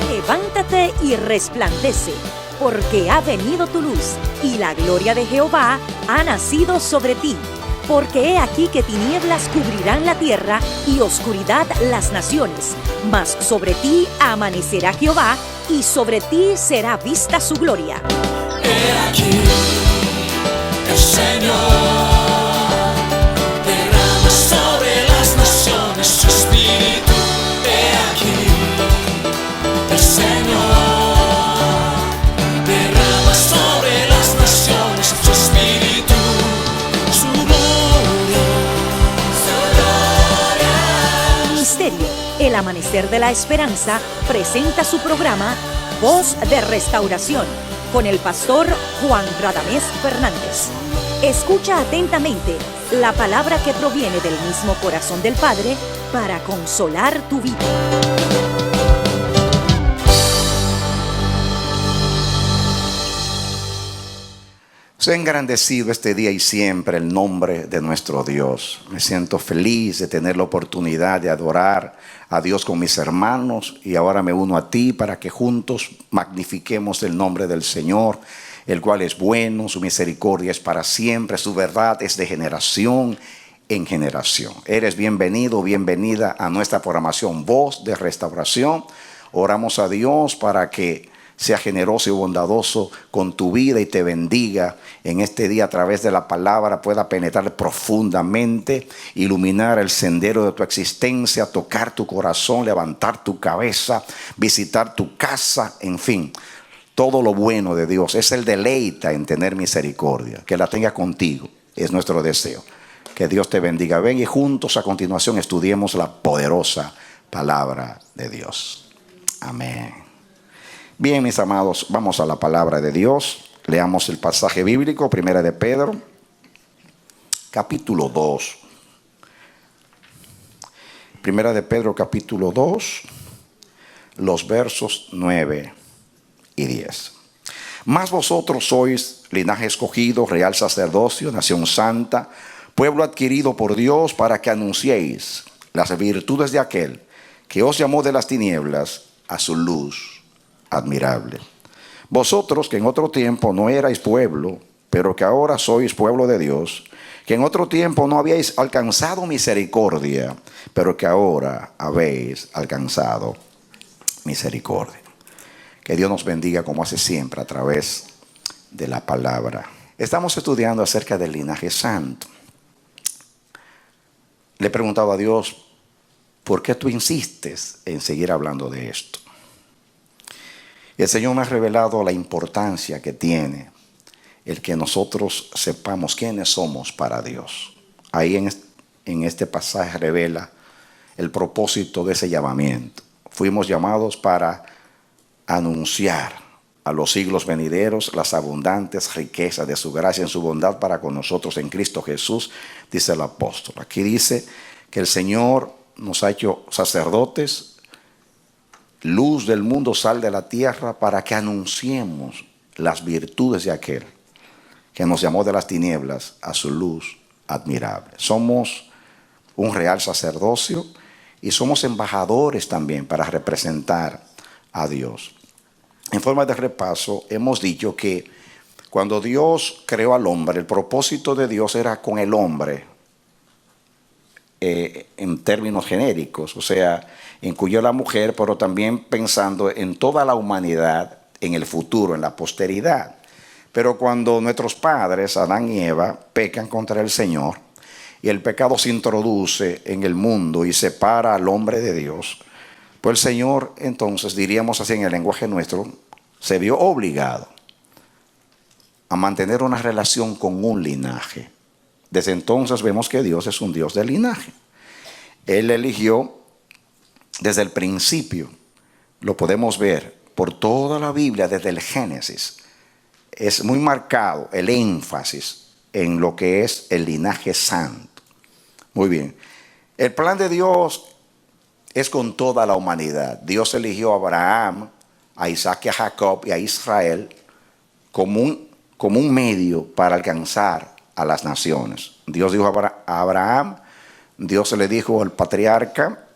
Levántate y resplandece, porque ha venido tu luz, y la gloria de Jehová ha nacido sobre ti. Porque he aquí que tinieblas cubrirán la tierra, y oscuridad las naciones. Mas sobre ti amanecerá Jehová, y sobre ti será vista su gloria. He aquí, el Señor derrama sobre las naciones su espíritu. He aquí, el Señor derrama sobre las naciones su espíritu, su gloria, su gloria. Ministerio El Amanecer de la Esperanza presenta su programa Voz de Restauración con el pastor Juan Radamés Fernández. Escucha atentamente la palabra que proviene del mismo corazón del Padre para consolar tu vida. Sea engrandecido este día y siempre el nombre de nuestro Dios. Me siento feliz de tener la oportunidad de adorar a Dios con mis hermanos, y ahora me uno a ti para que juntos magnifiquemos el nombre del Señor, el cual es bueno, su misericordia es para siempre, su verdad es de generación en generación. Eres bienvenido, bienvenida a nuestra programación Voz de Restauración. Oramos a Dios para que sea generoso y bondadoso con tu vida y te bendiga en este día a través de la palabra, pueda penetrar profundamente, iluminar el sendero de tu existencia, tocar tu corazón, levantar tu cabeza, visitar tu casa, en fin. Todo lo bueno de Dios es el deleita en tener misericordia, que la tenga contigo, es nuestro deseo. Que Dios te bendiga. Ven y juntos a continuación estudiemos la poderosa palabra de Dios. Amén. Bien, mis amados, vamos a la palabra de Dios. Leamos el pasaje bíblico, Primera de Pedro, capítulo 2. Primera de Pedro, capítulo 2, los versos 9 y 10. Mas vosotros sois linaje escogido, real sacerdocio, nación santa, pueblo adquirido por Dios, para que anunciéis las virtudes de aquel que os llamó de las tinieblas a su luz admirable. Vosotros que en otro tiempo no erais pueblo, pero que ahora sois pueblo de Dios, que en otro tiempo no habíais alcanzado misericordia, pero que ahora habéis alcanzado misericordia. Que Dios nos bendiga como hace siempre a través de la palabra. Estamos estudiando acerca del linaje santo. Le he preguntado a Dios, ¿por qué tú insistes en seguir hablando de esto? Y el Señor me ha revelado la importancia que tiene el que nosotros sepamos quiénes somos para Dios. Ahí en este pasaje revela el propósito de ese llamamiento. Fuimos llamados para anunciar a los siglos venideros las abundantes riquezas de su gracia en su bondad para con nosotros en Cristo Jesús, dice el apóstol. Aquí dice que el Señor nos ha hecho sacerdotes, luz del mundo, sal de la tierra, para que anunciemos las virtudes de aquel que nos llamó de las tinieblas a su luz admirable. Somos un real sacerdocio y somos embajadores también para representar a Dios. En forma de repaso, hemos dicho que cuando Dios creó al hombre, el propósito de Dios era con el hombre, en términos genéricos, o sea, incluyó a la mujer, pero también pensando en toda la humanidad, en el futuro, en la posteridad. Pero cuando nuestros padres, Adán y Eva, pecan contra el Señor, y el pecado se introduce en el mundo y separa al hombre de Dios, pues el Señor, entonces, diríamos así en el lenguaje nuestro, se vio obligado a mantener una relación con un linaje. Desde entonces vemos que Dios es un Dios de linaje. Él eligió desde el principio, lo podemos ver por toda la Biblia, desde el Génesis. Es muy marcado el énfasis en lo que es el linaje santo. Muy bien. El plan de Dios es con toda la humanidad. Dios eligió a Abraham, a Isaac y a Jacob y a Israel como como un medio para alcanzar a las naciones. Dios dijo a Abraham, Dios le dijo al patriarca,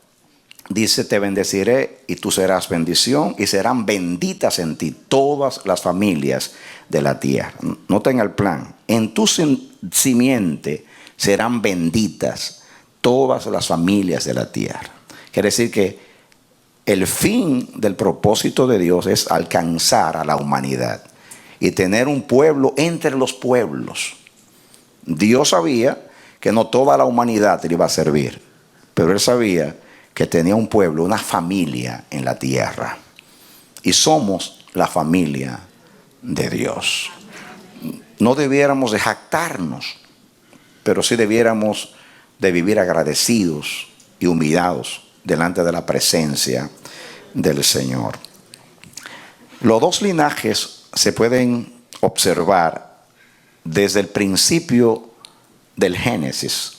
dice, te bendeciré y tú serás bendición y serán benditas en ti todas las familias de la tierra. Noten el plan, en tu simiente serán benditas todas las familias de la tierra. Quiere decir que el fin del propósito de Dios es alcanzar a la humanidad y tener un pueblo entre los pueblos. Dios sabía que no toda la humanidad le iba a servir, pero Él sabía que tenía un pueblo, una familia en la tierra. Y somos la familia de Dios. No debiéramos de jactarnos, pero sí debiéramos de vivir agradecidos y humillados delante de la presencia del Señor. Los dos linajes se pueden observar desde el principio del Génesis.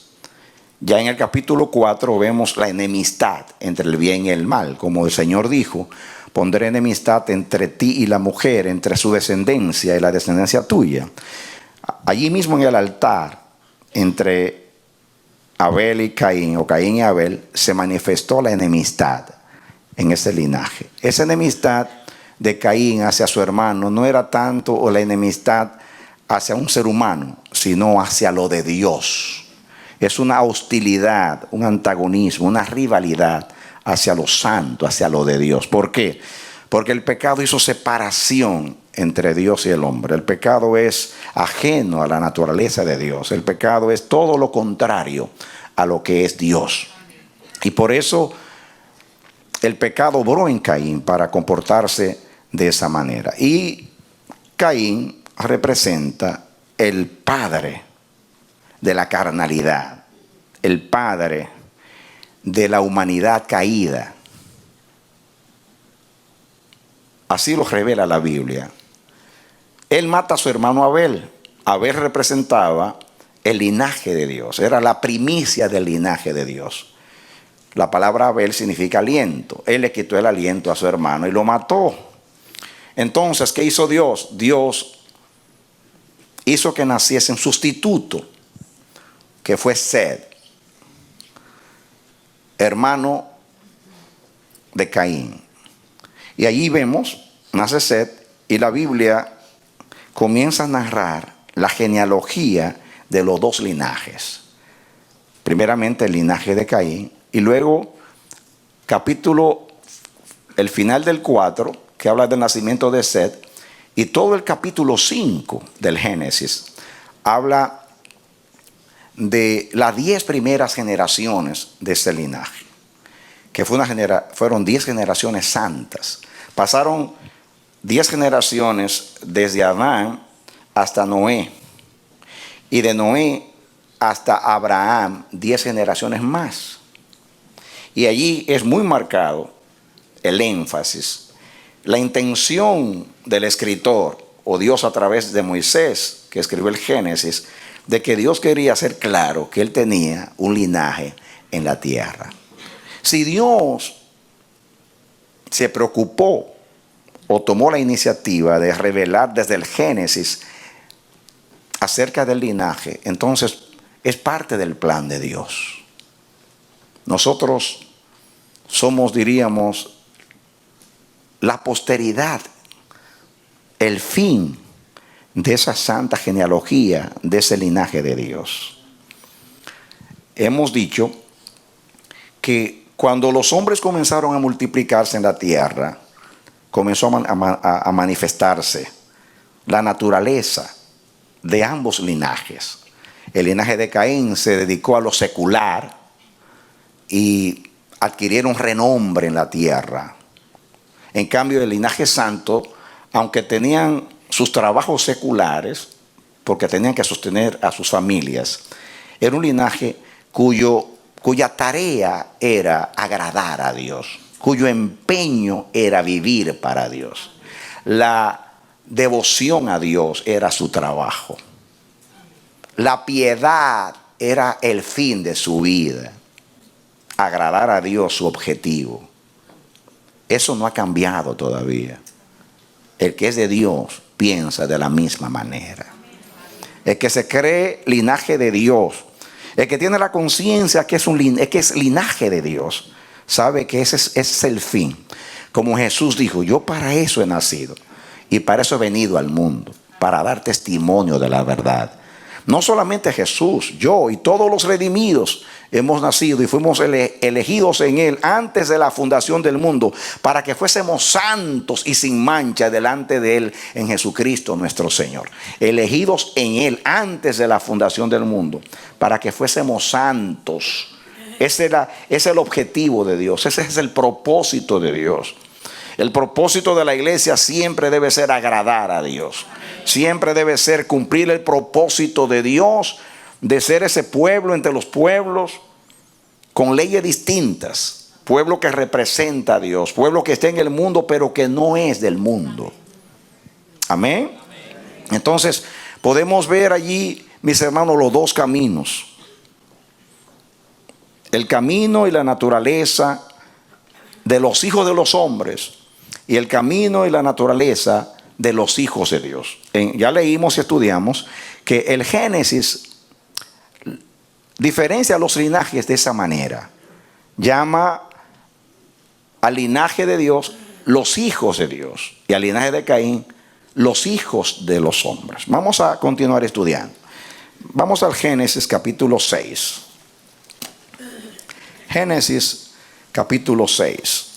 Ya en el capítulo 4 vemos la enemistad entre el bien y el mal. Como el Señor dijo, pondré enemistad entre ti y la mujer, entre su descendencia y la descendencia tuya. Allí mismo en el altar, entre Abel y Caín, o Caín y Abel, se manifestó la enemistad en ese linaje. Esa enemistad de Caín hacia su hermano no era tanto la enemistad hacia un ser humano, sino hacia lo de Dios. Es una hostilidad, un antagonismo, una rivalidad hacia lo santo, hacia lo de Dios. ¿Por qué? Porque el pecado hizo separación entre Dios y el hombre. El pecado es ajeno a la naturaleza de Dios. El pecado es todo lo contrario a lo que es Dios. Y por eso el pecado obró en Caín para comportarse de esa manera. Y Caín representa el padre de la carnalidad, el padre de la humanidad caída. Así lo revela la Biblia. Él mata a su hermano Abel. Abel representaba el linaje de Dios, era la primicia del linaje de Dios. La palabra Abel significa aliento. Él le quitó el aliento a su hermano y lo mató. Entonces, ¿qué hizo Dios? Dios hizo que naciese un sustituto, que fue Sed, hermano de Caín. Y allí vemos, nace Sed, y la Biblia comienza a narrar la genealogía de los dos linajes. Primeramente el linaje de Caín, y luego el final del 4, que habla del nacimiento de Sed, y todo el capítulo 5 del Génesis habla de las 10 primeras generaciones de ese linaje, que fueron 10 generaciones santas. Pasaron 10 generaciones desde Adán hasta Noé, y de Noé hasta Abraham 10 generaciones más. Y allí es muy marcado el énfasis, la intención del escritor o Dios a través de Moisés, que escribió el Génesis, de que Dios quería hacer claro que Él tenía un linaje en la tierra. Si Dios se preocupó o tomó la iniciativa de revelar desde el Génesis acerca del linaje, entonces es parte del plan de Dios. Nosotros somos, diríamos, la posteridad, el fin de esa santa genealogía, de ese linaje de Dios. Hemos dicho que cuando los hombres comenzaron a multiplicarse en la tierra, comenzó a manifestarse la naturaleza de ambos linajes. El linaje de Caín se dedicó a lo secular y adquirieron renombre en la tierra. En cambio, el linaje santo, aunque tenían sus trabajos seculares, porque tenían que sostener a sus familias, era un linaje cuya tarea era agradar a Dios, cuyo empeño era vivir para Dios. La devoción a Dios era su trabajo. La piedad era el fin de su vida. Agradar a Dios, su objetivo. Eso no ha cambiado todavía. El que es de Dios piensa de la misma manera. El que se cree linaje de Dios, el que tiene la conciencia que es linaje de Dios, sabe que ese es el fin. Como Jesús dijo, yo para eso he nacido y para eso he venido al mundo, para dar testimonio de la verdad. No solamente Jesús, yo y todos los redimidos hemos nacido y fuimos elegidos en Él antes de la fundación del mundo, para que fuésemos santos y sin mancha delante de Él en Jesucristo nuestro Señor. Elegidos en Él antes de la fundación del mundo, para que fuésemos santos. Ese es el objetivo de Dios, ese es el propósito de Dios. El propósito de la iglesia siempre debe ser agradar a Dios. Siempre debe ser cumplir el propósito de Dios, de ser ese pueblo entre los pueblos con leyes distintas. Pueblo que representa a Dios, pueblo que está en el mundo pero que no es del mundo. Amén. Entonces podemos ver allí, mis hermanos, los dos caminos. El camino y la naturaleza de los hijos de los hombres y el camino y la naturaleza de los hijos de Dios. Ya leímos y estudiamos que el Génesis diferencia los linajes de esa manera. Llama al linaje de Dios los hijos de Dios y al linaje de Caín los hijos de los hombres. Vamos a continuar estudiando. Vamos al Génesis capítulo 6. Génesis capítulo 6.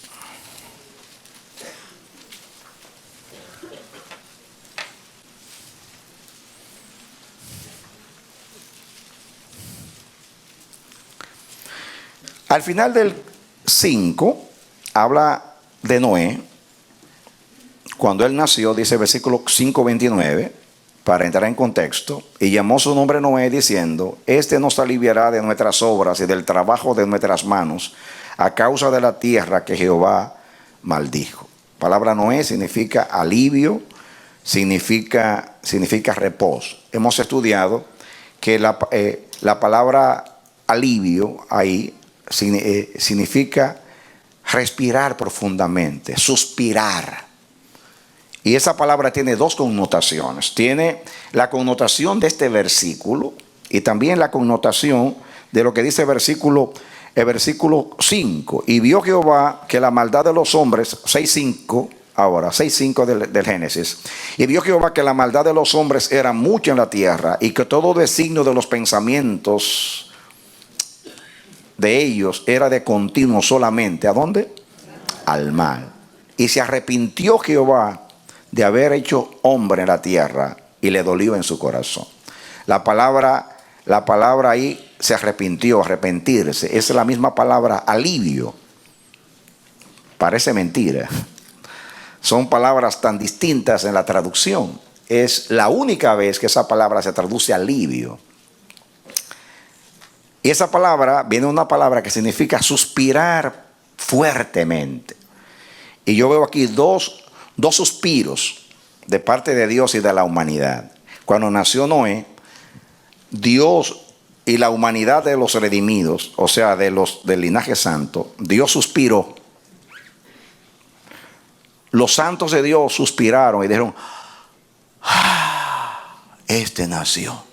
Al final del 5 habla de Noé. Cuando él nació, dice versículo 5:29, para entrar en contexto, y llamó su nombre Noé diciendo, este nos aliviará de nuestras obras y del trabajo de nuestras manos, a causa de la tierra que Jehová maldijo. Palabra Noé significa alivio, significa reposo. Hemos estudiado que la palabra alivio ahí significa respirar profundamente, suspirar. Y esa palabra tiene dos connotaciones. Tiene la connotación de este versículo y también la connotación de lo que dice el versículo 5. Y vio Jehová que la maldad de los hombres, 6:5 del Génesis. Y vio Jehová que la maldad de los hombres era mucha en la tierra y que todo designio de los pensamientos de ellos era de continuo solamente. ¿A dónde? Al mal. Y se arrepintió Jehová de haber hecho hombre en la tierra y le dolió en su corazón. La palabra ahí, se arrepintió, arrepentirse, es la misma palabra alivio. Parece mentira. Son palabras tan distintas en la traducción. Es la única vez que esa palabra se traduce alivio. Y esa palabra viene de una palabra que significa suspirar fuertemente. Y yo veo aquí dos suspiros de parte de Dios y de la humanidad. Cuando nació Noé, Dios y la humanidad de los redimidos, o sea, del linaje santo, Dios suspiró. Los santos de Dios suspiraron y dijeron, este nació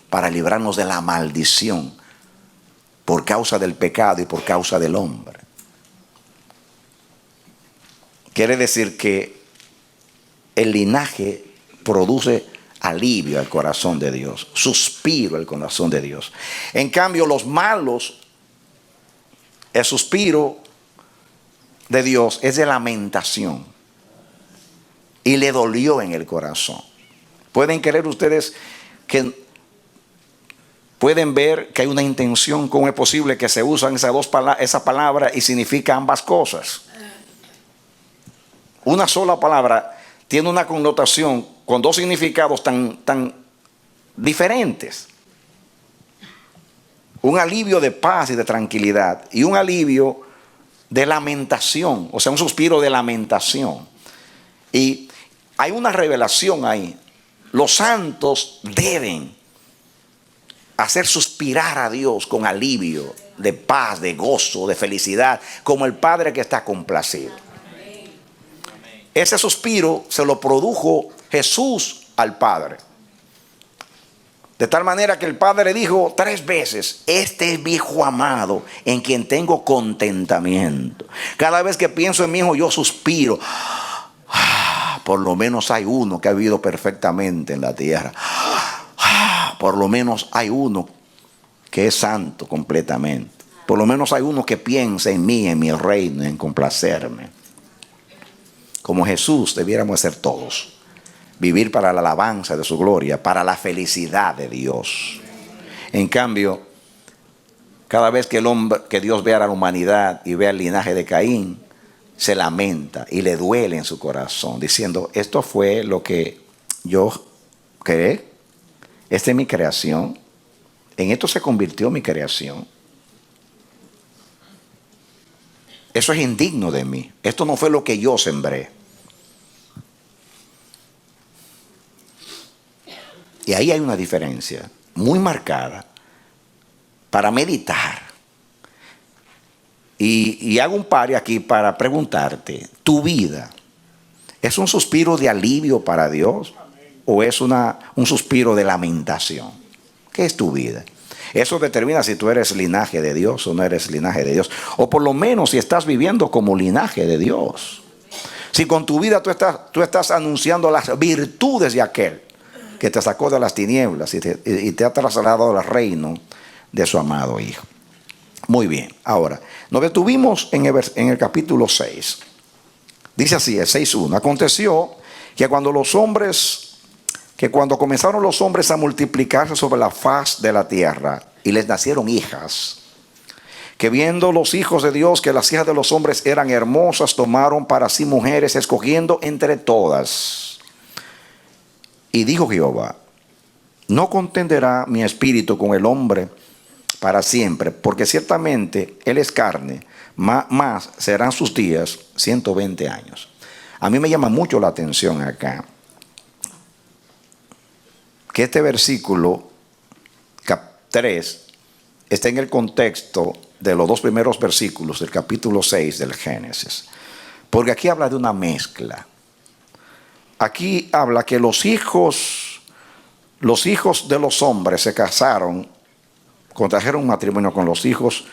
para librarnos de la maldición por causa del pecado y por causa del hombre. Quiere decir que el linaje produce alivio al corazón de Dios, suspiro al corazón de Dios. En cambio, los malos, el suspiro de Dios es de lamentación y le dolió en el corazón. Pueden creer ustedes que pueden ver que hay una intención. ¿Cómo es posible que se usan esa palabra y significa ambas cosas? Una sola palabra tiene una connotación con dos significados tan diferentes. Un alivio de paz y de tranquilidad y un alivio de lamentación, o sea, un suspiro de lamentación. Y hay una revelación ahí. Los santos deben hacer suspirar a Dios con alivio, de paz, de gozo, de felicidad, como el Padre que está complacido. Ese suspiro se lo produjo Jesús al Padre. De tal manera que el Padre le dijo 3 veces: este es mi Hijo amado, en quien tengo contentamiento. Cada vez que pienso en mi Hijo, yo suspiro. Por lo menos hay uno que ha vivido perfectamente en la tierra. Por lo menos hay uno que es santo completamente. Por lo menos hay uno que piensa en mí, en mi reino, en complacerme. Como Jesús debiéramos ser todos. Vivir para la alabanza de su gloria, para la felicidad de Dios. En cambio, cada vez que Dios vea a la humanidad y vea el linaje de Caín, se lamenta y le duele en su corazón, diciendo: esto fue lo que yo creé, esta es mi creación, en esto se convirtió mi creación. Eso es indigno de mí, esto no fue lo que yo sembré. Y ahí hay una diferencia muy marcada para meditar. Y hago un pare aquí para preguntarte: ¿tu vida es un suspiro de alivio para Dios o es un suspiro de lamentación? ¿Qué es tu vida? Eso determina si tú eres linaje de Dios o no eres linaje de Dios. O por lo menos si estás viviendo como linaje de Dios. Si con tu vida tú estás anunciando las virtudes de aquel que te sacó de las tinieblas y te ha trasladado al reino de su amado Hijo. Muy bien, ahora, nos detuvimos en el capítulo 6. Dice así, el 6:1. Aconteció que cuando comenzaron los hombres a multiplicarse sobre la faz de la tierra, y les nacieron hijas, que viendo los hijos de Dios que las hijas de los hombres eran hermosas, tomaron para sí mujeres, escogiendo entre todas. Y dijo Jehová: no contenderá mi espíritu con el hombre para siempre, porque ciertamente él es carne, más serán sus días 120 años. A mí me llama mucho la atención acá que este versículo 3 está en el contexto de los 2 primeros versículos del capítulo 6 del Génesis, porque aquí habla de una mezcla. Aquí habla que los hijos de los hombres se casaron, contrajeron un matrimonio con los hijos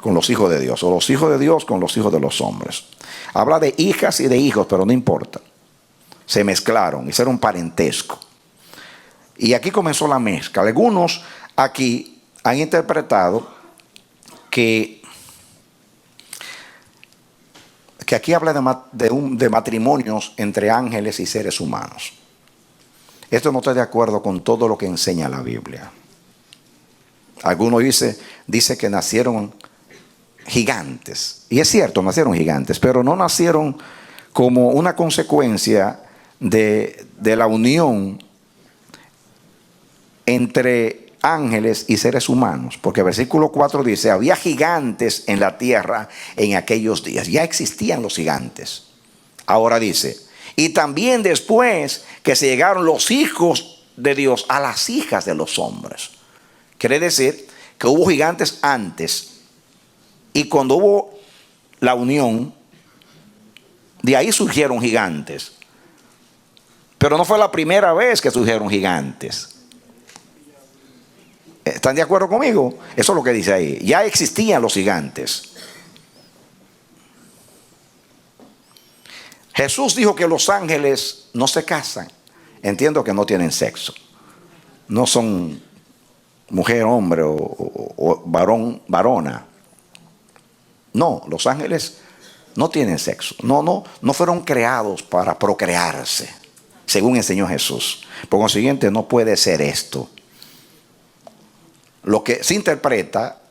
de Dios, o los hijos de Dios con los hijos de los hombres. Habla de hijas y de hijos, pero no importa. Se mezclaron, hicieron parentesco. Y aquí comenzó la mezcla. Algunos aquí han interpretado que aquí habla de matrimonios entre ángeles y seres humanos. Esto no está de acuerdo con todo lo que enseña la Biblia. Algunos dice que nacieron gigantes. Y es cierto, nacieron gigantes, pero no nacieron como una consecuencia de la unión entre ángeles y seres humanos. Porque el versículo 4 dice: había gigantes en la tierra en aquellos días. Ya existían los gigantes. Ahora dice: y también después que se llegaron los hijos de Dios a las hijas de los hombres. Quiere decir que hubo gigantes antes, y cuando hubo la unión, de ahí surgieron gigantes. Pero no fue la primera vez que surgieron gigantes. ¿Están de acuerdo conmigo? Eso es lo que dice ahí. Ya existían los gigantes. Jesús dijo que los ángeles no se casan. Entiendo que no tienen sexo. No son mujer, hombre o varón, varona. No, los ángeles no tienen sexo. No fueron creados para procrearse, según enseñó Jesús. Por consiguiente, no puede ser esto. Lo que se interpreta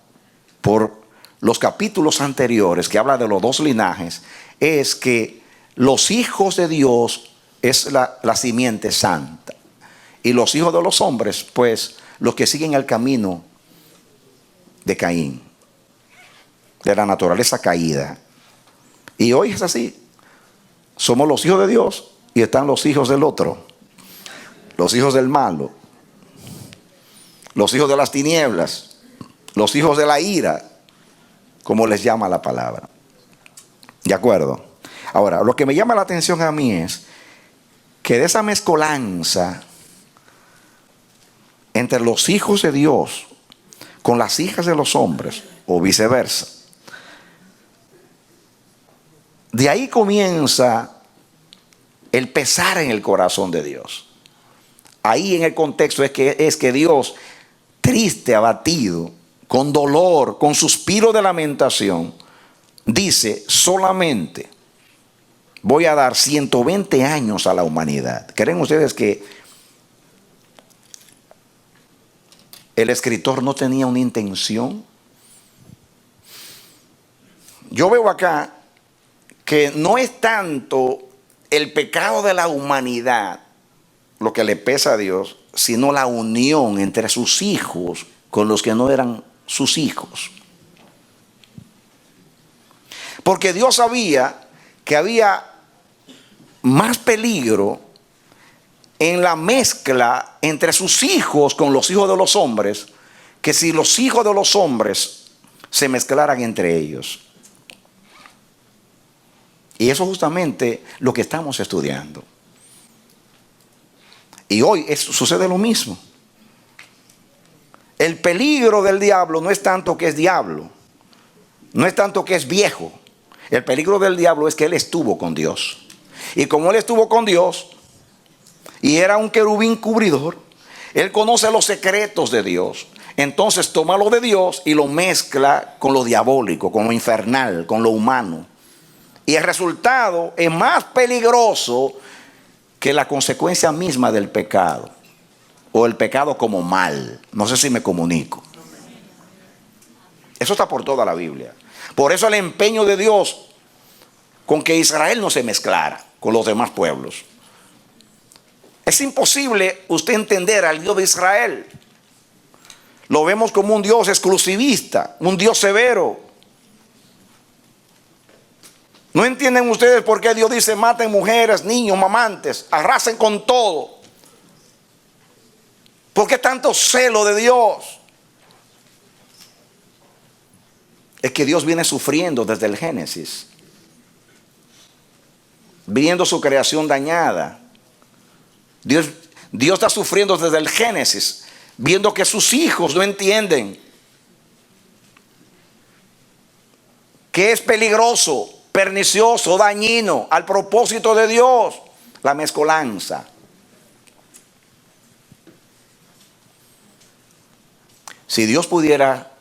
por los capítulos anteriores, que habla de los 2 linajes, es que los hijos de Dios es la simiente santa, y los hijos de los hombres, pues, los que siguen el camino de Caín, de la naturaleza caída. Y hoy es así. Somos los hijos de Dios y están los hijos del otro, los hijos del malo, los hijos de las tinieblas, los hijos de la ira, como les llama la palabra. ¿De acuerdo? Ahora, lo que me llama la atención a mí es que de esa mezcolanza entre los hijos de Dios con las hijas de los hombres, o viceversa, de ahí comienza el pesar en el corazón de Dios. Ahí en el contexto es que Dios, triste, abatido, con dolor, con suspiro de lamentación, dice: solamente voy a dar 120 años a la humanidad. ¿Creen ustedes que el escritor no tenía una intención? Yo veo acá que no es tanto el pecado de la humanidad lo que le pesa a Dios, sino la unión entre sus hijos con los que no eran sus hijos. Porque Dios sabía que había más peligro en la mezcla entre sus hijos con los hijos de los hombres, que si los hijos de los hombres se mezclaran entre ellos. Y eso es justamente lo que estamos estudiando. Y hoy sucede lo mismo. El peligro del diablo no es tanto que es diablo, no es tanto que es viejo. El peligro del diablo es que él estuvo con Dios. Y como él estuvo con Dios y era un querubín cubridor, él conoce los secretos de Dios. Entonces toma lo de Dios y lo mezcla con lo diabólico, con lo infernal, con lo humano. Y el resultado es más peligroso que la consecuencia misma del pecado, o el pecado como mal. No sé si me comunico. Eso está por toda la Biblia. Por eso el empeño de Dios con que Israel no se mezclara con los demás pueblos. Es imposible usted entender al Dios de Israel. Lo vemos como un Dios exclusivista, un Dios severo. ¿No entienden ustedes por qué Dios dice: maten mujeres, niños, mamantes, arrasen con todo? ¿Por qué tanto celo de Dios? Es que Dios viene sufriendo desde el Génesis, viendo su creación dañada. Dios está sufriendo desde el Génesis, viendo que sus hijos no entienden que es peligroso, pernicioso, dañino al propósito de Dios, la mezcolanza. Si Dios pudiera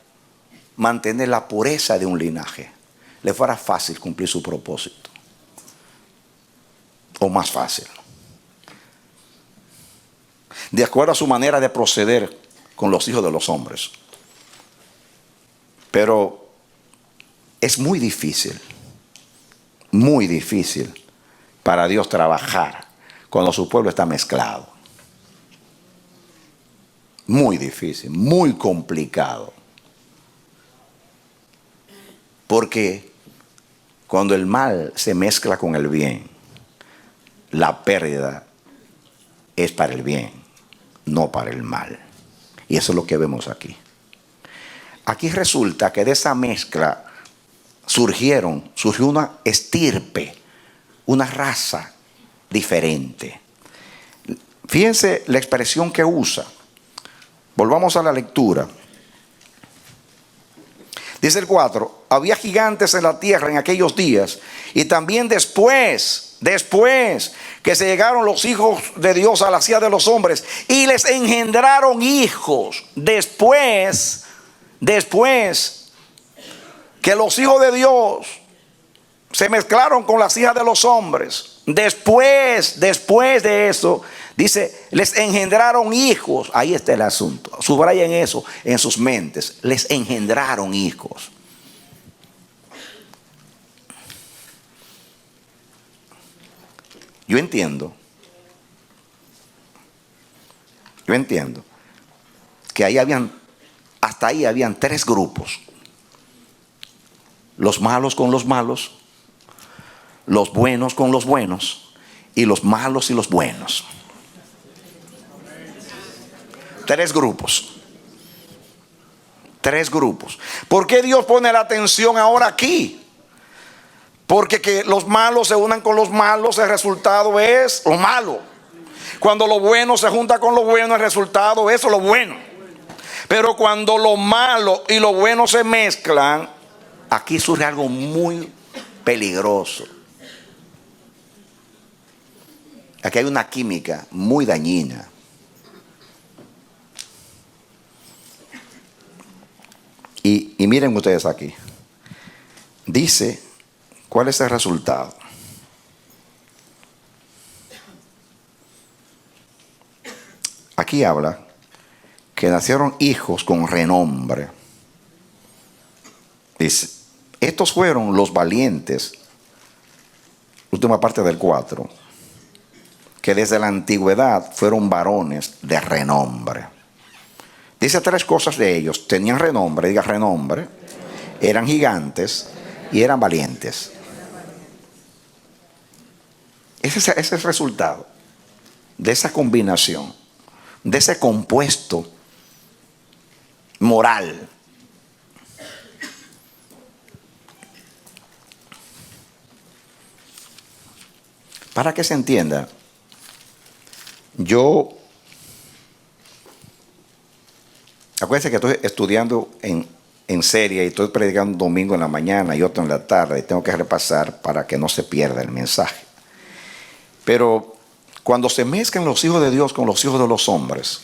mantener la pureza de un linaje, le fuera fácil cumplir su propósito, o más fácil, de acuerdo a su manera de proceder con los hijos de los hombres. Pero es muy difícil para Dios trabajar cuando su pueblo está mezclado. Muy difícil, muy complicado. Porque cuando el mal se mezcla con el bien, la pérdida es para el bien, no para el mal. Y eso es lo que vemos aquí. Aquí resulta que de esa mezcla surgió una estirpe, una raza diferente. Fíjense la expresión que usa. Volvamos a la lectura. Dice el 4: había gigantes en la tierra en aquellos días, y también después que se llegaron los hijos de Dios a la silla de los hombres y les engendraron hijos. Después que los hijos de Dios se mezclaron con las hijas de los hombres, después de eso, dice, les engendraron hijos. Ahí está el asunto. Subrayen eso en sus mentes. Les engendraron hijos. Yo entiendo que hasta ahí habían tres grupos: los malos con los malos, los buenos con los buenos, y los malos y los buenos. Tres grupos. ¿Por qué Dios pone la atención ahora aquí? Porque que los malos se unan con los malos, el resultado es lo malo. Cuando lo bueno se junta con lo bueno, el resultado es lo bueno. Pero cuando lo malo y lo bueno se mezclan, aquí surge algo muy peligroso. Aquí hay una química muy dañina. Y miren ustedes aquí. Dice, ¿cuál es el resultado? Aquí habla que nacieron hijos con renombre. Dice, estos fueron los valientes, última parte del 4, que desde la antigüedad fueron varones de renombre. Dice 3 cosas de ellos. Tenían renombre, diga renombre, eran gigantes y eran valientes. Ese es el resultado de esa combinación, de ese compuesto moral. Para que se entienda, acuérdense que estoy estudiando en serie y estoy predicando un domingo en la mañana y otro en la tarde, y tengo que repasar para que no se pierda el mensaje. Pero cuando se mezclan los hijos de Dios con los hijos de los hombres,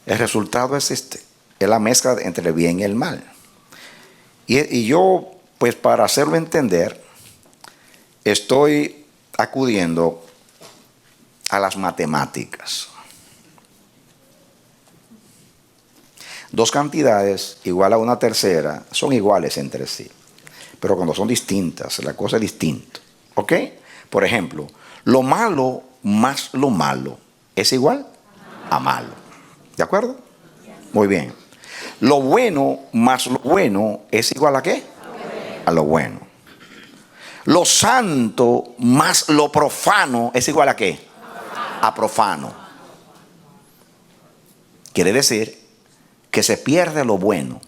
el resultado es es la mezcla entre el bien y el mal. Y yo, pues para hacerlo entender, estoy acudiendo a las matemáticas. 2 cantidades igual a una tercera son iguales entre sí, pero cuando son distintas, la cosa es distinta. ¿Ok? Por ejemplo, lo malo más lo malo es igual a malo. ¿De acuerdo? Muy bien. Lo bueno más lo bueno es igual a ¿qué? A lo bueno. Lo santo más lo profano es igual a ¿qué? A profano. Quiere decir que se pierde lo bueno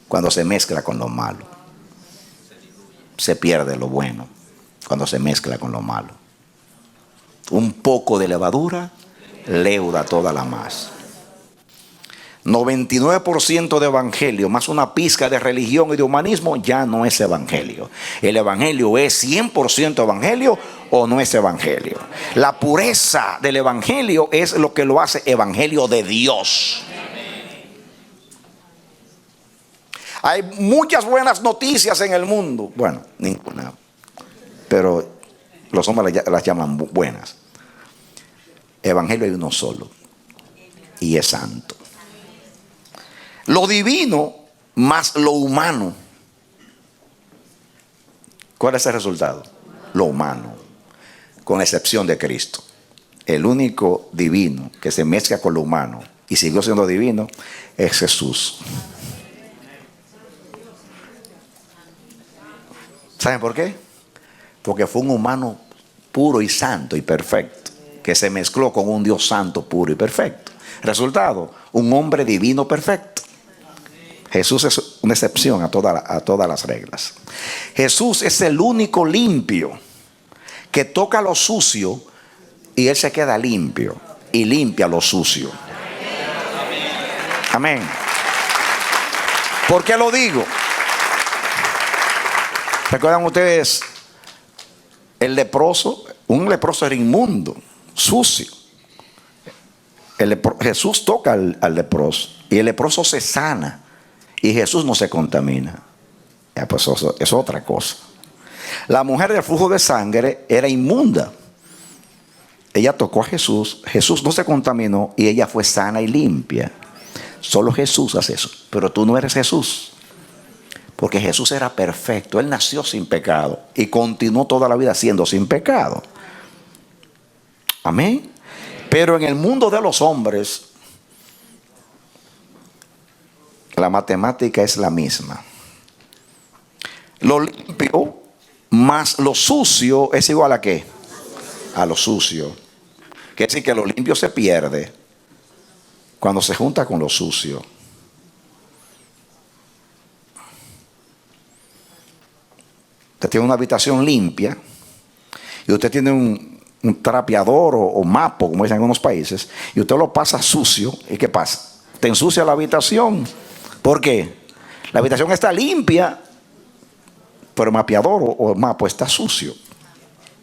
cuando se mezcla con lo malo. Se pierde lo bueno cuando se mezcla con lo malo. Un poco de levadura leuda toda la masa. 99% de evangelio más una pizca de religión y de humanismo ya no es evangelio. El evangelio es 100% evangelio o no es evangelio. La pureza del evangelio es lo que lo hace evangelio de Dios. Hay muchas buenas noticias en el mundo. Bueno, ninguna. Pero los hombres las llaman buenas. Evangelio hay uno solo. Y es santo. Lo divino más lo humano. ¿Cuál es el resultado? Lo humano. Con excepción de Cristo. El único divino que se mezcla con lo humano y siguió siendo divino es Jesús. ¿Saben por qué? Porque fue un humano puro y santo y perfecto, que se mezcló con un Dios santo, puro y perfecto. Resultado, un hombre divino perfecto. Jesús es una excepción a todas las reglas. Jesús es el único limpio que toca lo sucio y Él se queda limpio y limpia lo sucio. Amén. ¿Por qué lo digo? ¿Recuerdan ustedes el leproso? Un leproso era inmundo, sucio. Jesús toca al leproso y el leproso se sana y Jesús no se contamina. Pues eso es otra cosa. La mujer del flujo de sangre era inmunda. Ella tocó a Jesús, Jesús no se contaminó y ella fue sana y limpia. Solo Jesús hace eso, pero tú no eres Jesús. Porque Jesús era perfecto, Él nació sin pecado y continuó toda la vida siendo sin pecado. Amén. Pero en el mundo de los hombres, la matemática es la misma. Lo limpio más lo sucio es igual a ¿qué? A lo sucio. Quiere decir que lo limpio se pierde cuando se junta con lo sucio. Usted tiene una habitación limpia y usted tiene un trapeador o mapo, como dicen en algunos países, y usted lo pasa sucio, ¿y qué pasa? Te ensucia la habitación. ¿Por qué? La habitación está limpia, pero el mapeador o mapo está sucio.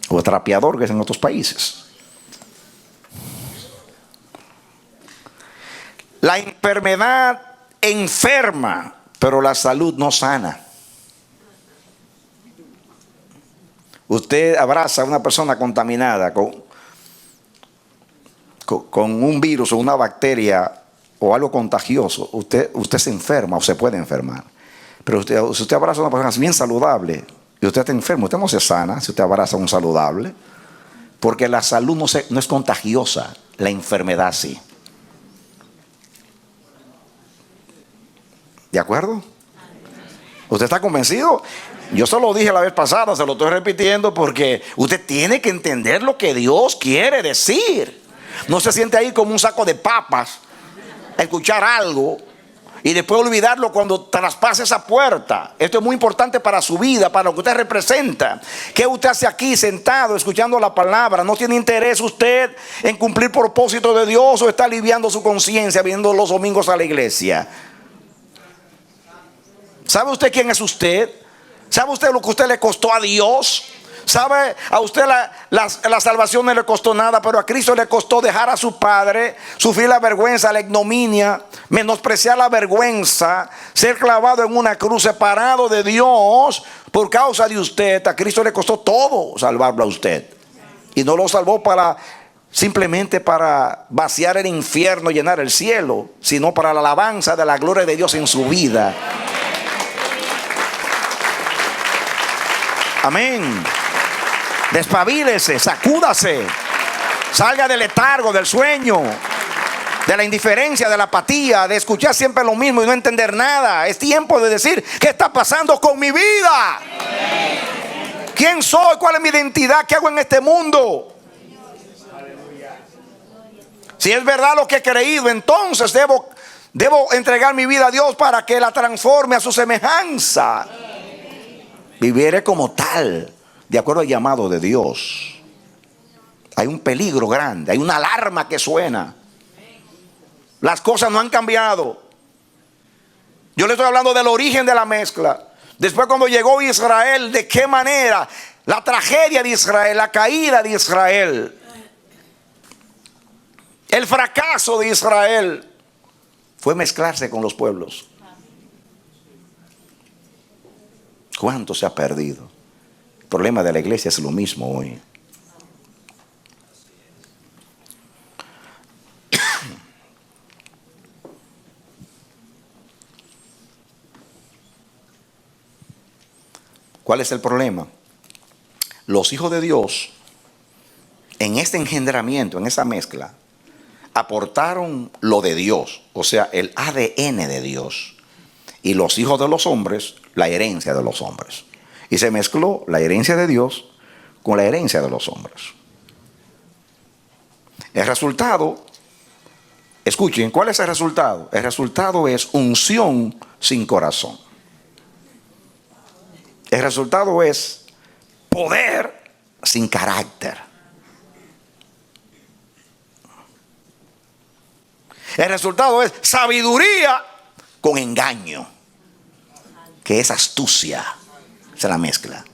O trapeador, que es en otros países. La enfermedad enferma, pero la salud no sana. Usted abraza a una persona contaminada con un virus o una bacteria o algo contagioso, usted se enferma o se puede enfermar. Pero si usted abraza a una persona bien saludable y usted está enfermo, usted no se sana si usted abraza a un saludable, porque la salud no es contagiosa, la enfermedad sí. ¿De acuerdo? ¿Usted está convencido? Yo se lo dije la vez pasada, se lo estoy repitiendo porque usted tiene que entender lo que Dios quiere decir. No se siente ahí como un saco de papas a escuchar algo y después olvidarlo cuando traspase esa puerta. Esto es muy importante para su vida, para lo que usted representa. ¿Qué usted hace aquí sentado escuchando la palabra? ¿No tiene interés usted en cumplir propósito de Dios o está aliviando su conciencia viniendo los domingos a la iglesia? ¿Sabe usted quién es usted? ¿Sabe usted lo que usted le costó a Dios? ¿Sabe? A usted la salvación no le costó nada, pero a Cristo le costó dejar a su Padre, sufrir la vergüenza, la ignominia, menospreciar la vergüenza, ser clavado en una cruz, separado de Dios por causa de usted. A Cristo le costó todo salvarlo a usted. Y no lo salvó simplemente para vaciar el infierno, llenar el cielo, sino para la alabanza de la gloria de Dios en su vida. Amén. Despabilese, sacúdase, salga del letargo, del sueño, de la indiferencia, de la apatía, de escuchar siempre lo mismo y no entender nada. Es tiempo de decir: ¿qué está pasando con mi vida? ¿Quién soy? ¿Cuál es mi identidad? ¿Qué hago en este mundo? Si es verdad lo que he creído, entonces debo entregar mi vida a Dios para que la transforme a su semejanza. Viviré como tal, de acuerdo al llamado de Dios. Hay un peligro grande, hay una alarma que suena. Las cosas no han cambiado. Yo le estoy hablando del origen de la mezcla. Después, cuando llegó Israel, ¿de qué manera? La tragedia de Israel, la caída de Israel, el fracaso de Israel fue mezclarse con los pueblos. ¿Cuánto se ha perdido? El problema de la iglesia es lo mismo hoy. ¿Cuál es el problema? Los hijos de Dios, en este engendramiento, en esa mezcla, aportaron lo de Dios, o sea, el ADN de Dios. Y los hijos de los hombres, la herencia de los hombres. Y se mezcló la herencia de Dios con la herencia de los hombres. El resultado, escuchen, ¿cuál es el resultado? El resultado es unción sin corazón. El resultado es poder sin carácter. El resultado es sabiduría con engaño, que es astucia. Se la mezcla.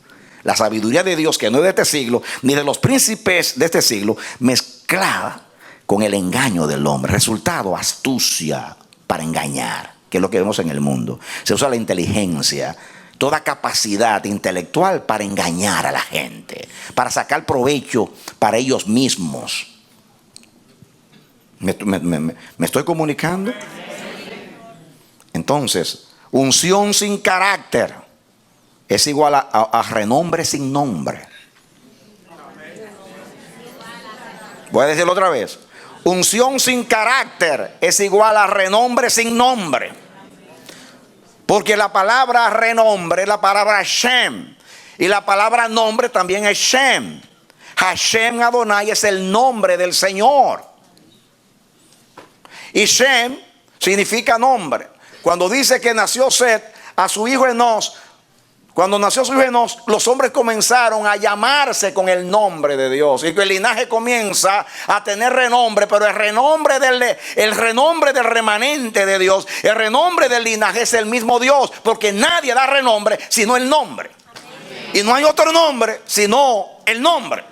La sabiduría de Dios, que no es de este siglo, ni de los príncipes de este siglo, mezclada con el engaño del hombre. Resultado, astucia para engañar, que es lo que vemos en el mundo. Se usa la inteligencia, toda capacidad intelectual para engañar a la gente, para sacar provecho para ellos mismos. ¿Me estoy comunicando? Entonces, unción sin carácter es igual a renombre sin nombre. Voy a decirlo otra vez. Unción sin carácter es igual a renombre sin nombre. Porque la palabra renombre es la palabra Shem. Y la palabra nombre también es Shem. Hashem Adonai es el nombre del Señor. Y Shem significa nombre. Cuando dice que nació Set a su hijo Enos Cuando nació su hijo Enoc, los hombres comenzaron a llamarse con el nombre de Dios. Y que el linaje comienza a tener renombre, pero el renombre del remanente de Dios, el renombre del linaje es el mismo Dios, porque nadie da renombre sino el nombre. Y no hay otro nombre sino el nombre.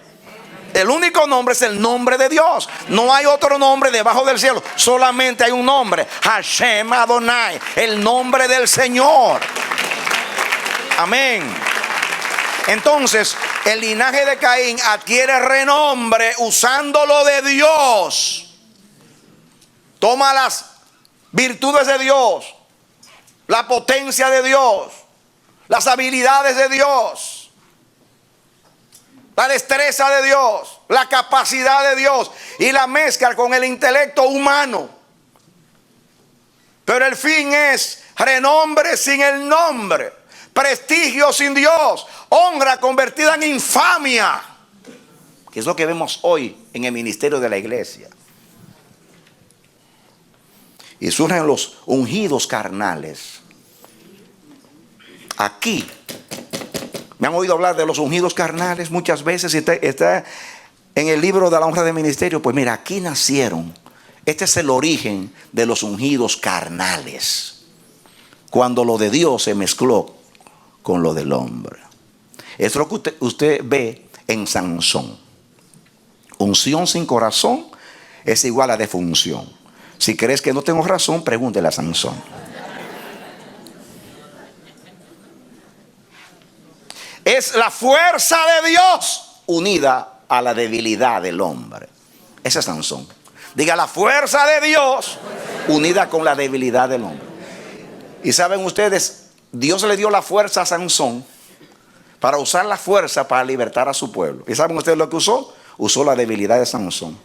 El único nombre es el nombre de Dios. No hay otro nombre debajo del cielo. Solamente hay un nombre: Hashem Adonai, el nombre del Señor. Amén. Entonces, el linaje de Caín adquiere renombre usándolo de Dios. Toma las virtudes de Dios, la potencia de Dios, las habilidades de Dios, la destreza de Dios, la capacidad de Dios, y la mezcla con el intelecto humano. Pero el fin es renombre sin el nombre, prestigio sin Dios, honra convertida en infamia, que es lo que vemos hoy en el ministerio de la iglesia. Y surgen los ungidos carnales. Aquí me han oído hablar de los ungidos carnales muchas veces. Está en el libro de la honra de ministerio. Pues mira, aquí nacieron. Este es el origen de los ungidos carnales, cuando lo de Dios se mezcló con lo del hombre. Es lo que usted ve en Sansón. Unción sin corazón es igual a defunción. Si crees que no tengo razón, pregúntele a Sansón. Es la fuerza de Dios unida a la debilidad del hombre. Ese es Sansón. Diga: la fuerza de Dios unida con la debilidad del hombre. Y saben ustedes, Dios le dio la fuerza a Sansón para usar la fuerza para libertar a su pueblo. ¿Y saben ustedes lo que usó? Usó la debilidad de Sansón.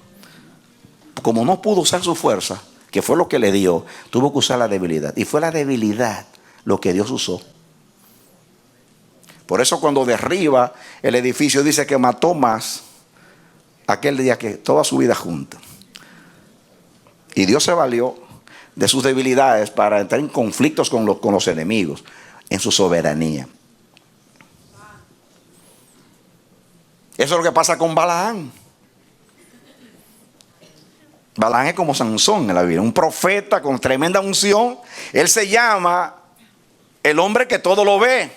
Como no pudo usar su fuerza, que fue lo que le dio, tuvo que usar la debilidad. Y fue la debilidad lo que Dios usó. Por eso cuando derriba el edificio dice que mató más aquel día que toda su vida junta. Y Dios se valió de sus debilidades para entrar en conflictos con los enemigos en su soberanía. Eso es lo que pasa con Balaam. Balaam es como Sansón en la Biblia, un profeta con tremenda unción. Él se llama el hombre que todo lo ve.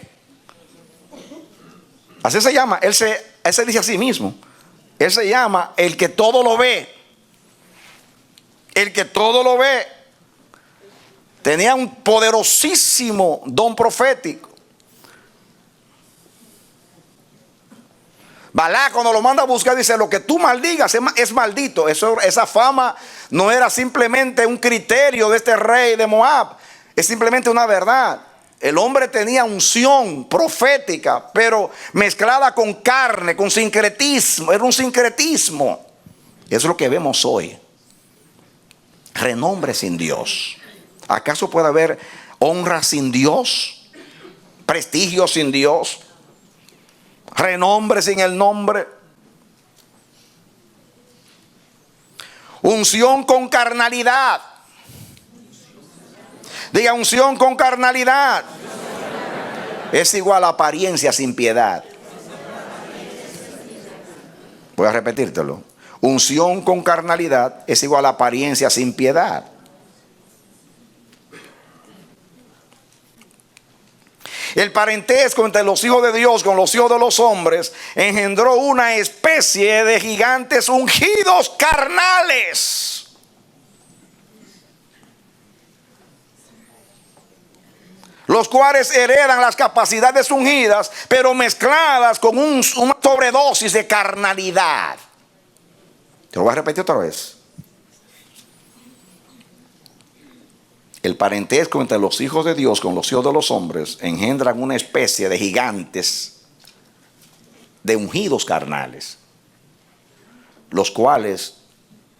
Así se llama. Él se dice a sí mismo. Él se llama el que todo lo ve. El que todo lo ve. Tenía un poderosísimo don profético. Balaam, cuando lo manda a buscar, dice: lo que tú maldigas es maldito. Esa fama no era simplemente un criterio de este rey de Moab, es simplemente una verdad. El hombre tenía unción profética, pero mezclada con carne, con sincretismo. Era un sincretismo. Eso es lo que vemos hoy. Renombre sin Dios. ¿Acaso puede haber honra sin Dios? ¿Prestigio sin Dios? ¿Renombre sin el nombre? Unción con carnalidad. Diga: unción con carnalidad es igual a apariencia sin piedad. Voy a repetírtelo. Unción con carnalidad es igual a apariencia sin piedad. El parentesco entre los hijos de Dios con los hijos de los hombres engendró una especie de gigantes ungidos carnales. Los cuales heredan las capacidades ungidas, pero mezcladas con una sobredosis de carnalidad. Te lo voy a repetir otra vez. El parentesco entre los hijos de Dios con los hijos de los hombres engendran una especie de gigantes, de ungidos carnales, los cuales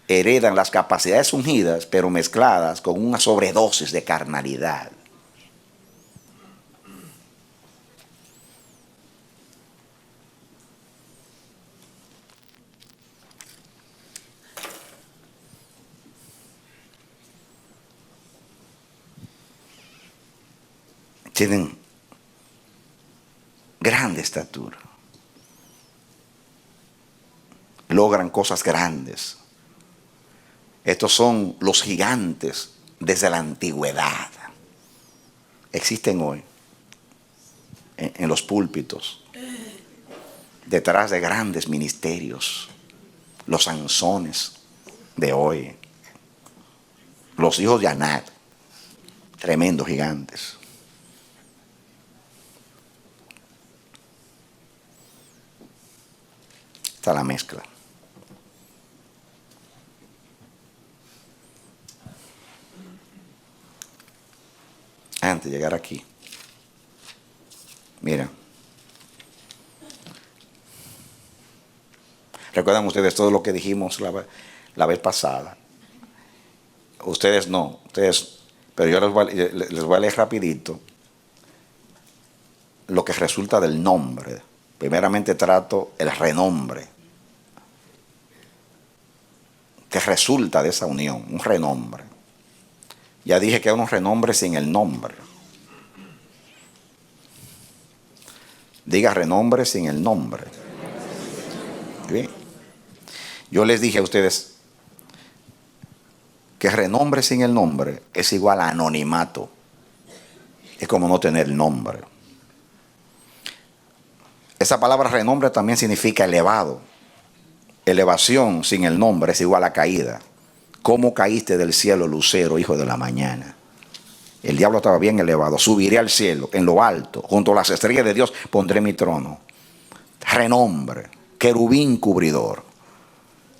heredan las capacidades ungidas, pero mezcladas con una sobredosis de carnalidad. Tienen grande estatura. Logran cosas grandes. Estos son los gigantes desde la antigüedad. Existen hoy en los púlpitos, detrás de grandes ministerios, los Sansones de hoy, los hijos de Anat, tremendos gigantes. Está la mezcla. Antes de llegar aquí, mira, recuerdan ustedes todo lo que dijimos la vez pasada. Ustedes no, pero yo les voy a leer rapidito lo que resulta del nombre. Primeramente trato el renombre que resulta de esa unión, un renombre. Ya dije que hay unos renombres sin el nombre. Diga renombre sin el nombre. Bien. Yo les dije a ustedes que renombre sin el nombre es igual a anonimato. Es como no tener nombre. Esa palabra renombre también significa elevado. Elevación sin el nombre es igual a caída. ¿Cómo caíste del cielo, lucero, hijo de la mañana? El diablo estaba bien elevado. Subiré al cielo, en lo alto, junto a las estrellas de Dios pondré mi trono. Renombre, querubín cubridor.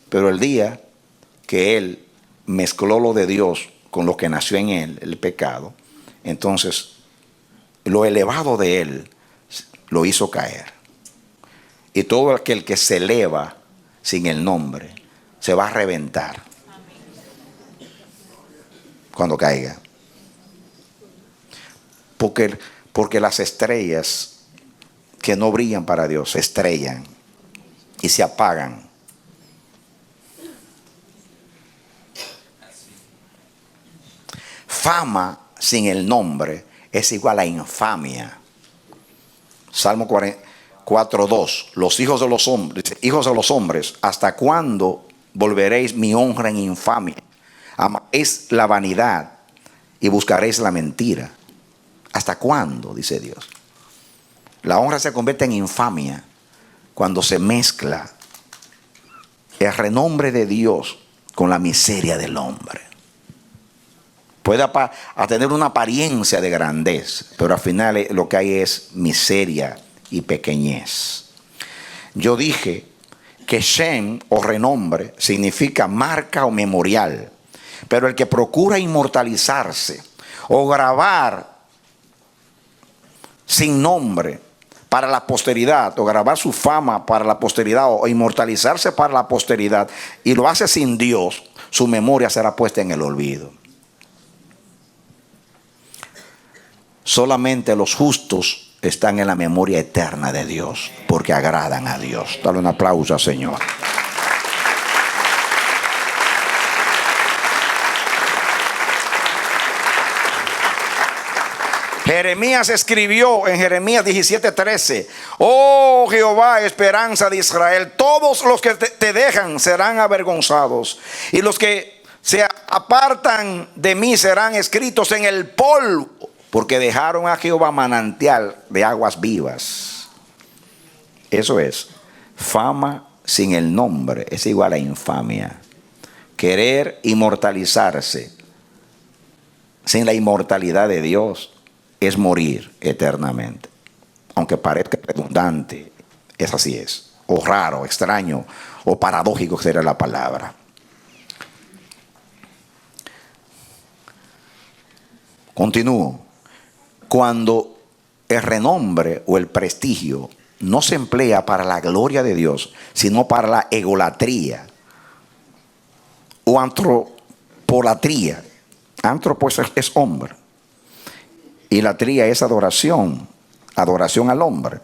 Pero el día que él mezcló lo de Dios con lo que nació en él, el pecado, entonces lo elevado de él lo hizo caer. Y todo aquel que se eleva sin el nombre se va a reventar cuando caiga. Porque las estrellas que no brillan para Dios se estrellan y se apagan. Fama sin el nombre es igual a infamia. Salmo 4:2. Los hijos de los hombres, ¿hasta cuándo volveréis mi honra en infamia? Amaréis la vanidad y buscaréis la mentira. ¿Hasta cuándo? Dice Dios. La honra se convierte en infamia cuando se mezcla el renombre de Dios con la miseria del hombre. Puede tener una apariencia de grandeza, pero al final lo que hay es miseria y pequeñez. Yo dije que Shem o renombre significa marca o memorial, pero el que procura inmortalizarse o grabar sin nombre para la posteridad, o grabar su fama para la posteridad, o inmortalizarse para la posteridad, y lo hace sin Dios, su memoria será puesta en el olvido. Solamente los justos están en la memoria eterna de Dios, porque agradan a Dios. Dale un aplauso, Señor. Jeremías escribió en Jeremías 17:13: oh Jehová, esperanza de Israel, todos los que te dejan serán avergonzados, y los que se apartan de mí serán escritos en el polvo, porque dejaron a Jehová manantial de aguas vivas. Eso es, fama sin el nombre es igual a infamia. Querer inmortalizarse sin la inmortalidad de Dios es morir eternamente. Aunque parezca redundante, es así es. O raro, extraño, o paradójico sería la palabra. Continúo. Cuando el renombre o el prestigio no se emplea para la gloria de Dios, sino para la egolatría o antropolatría. Antropo es hombre. Y la tría es adoración al hombre.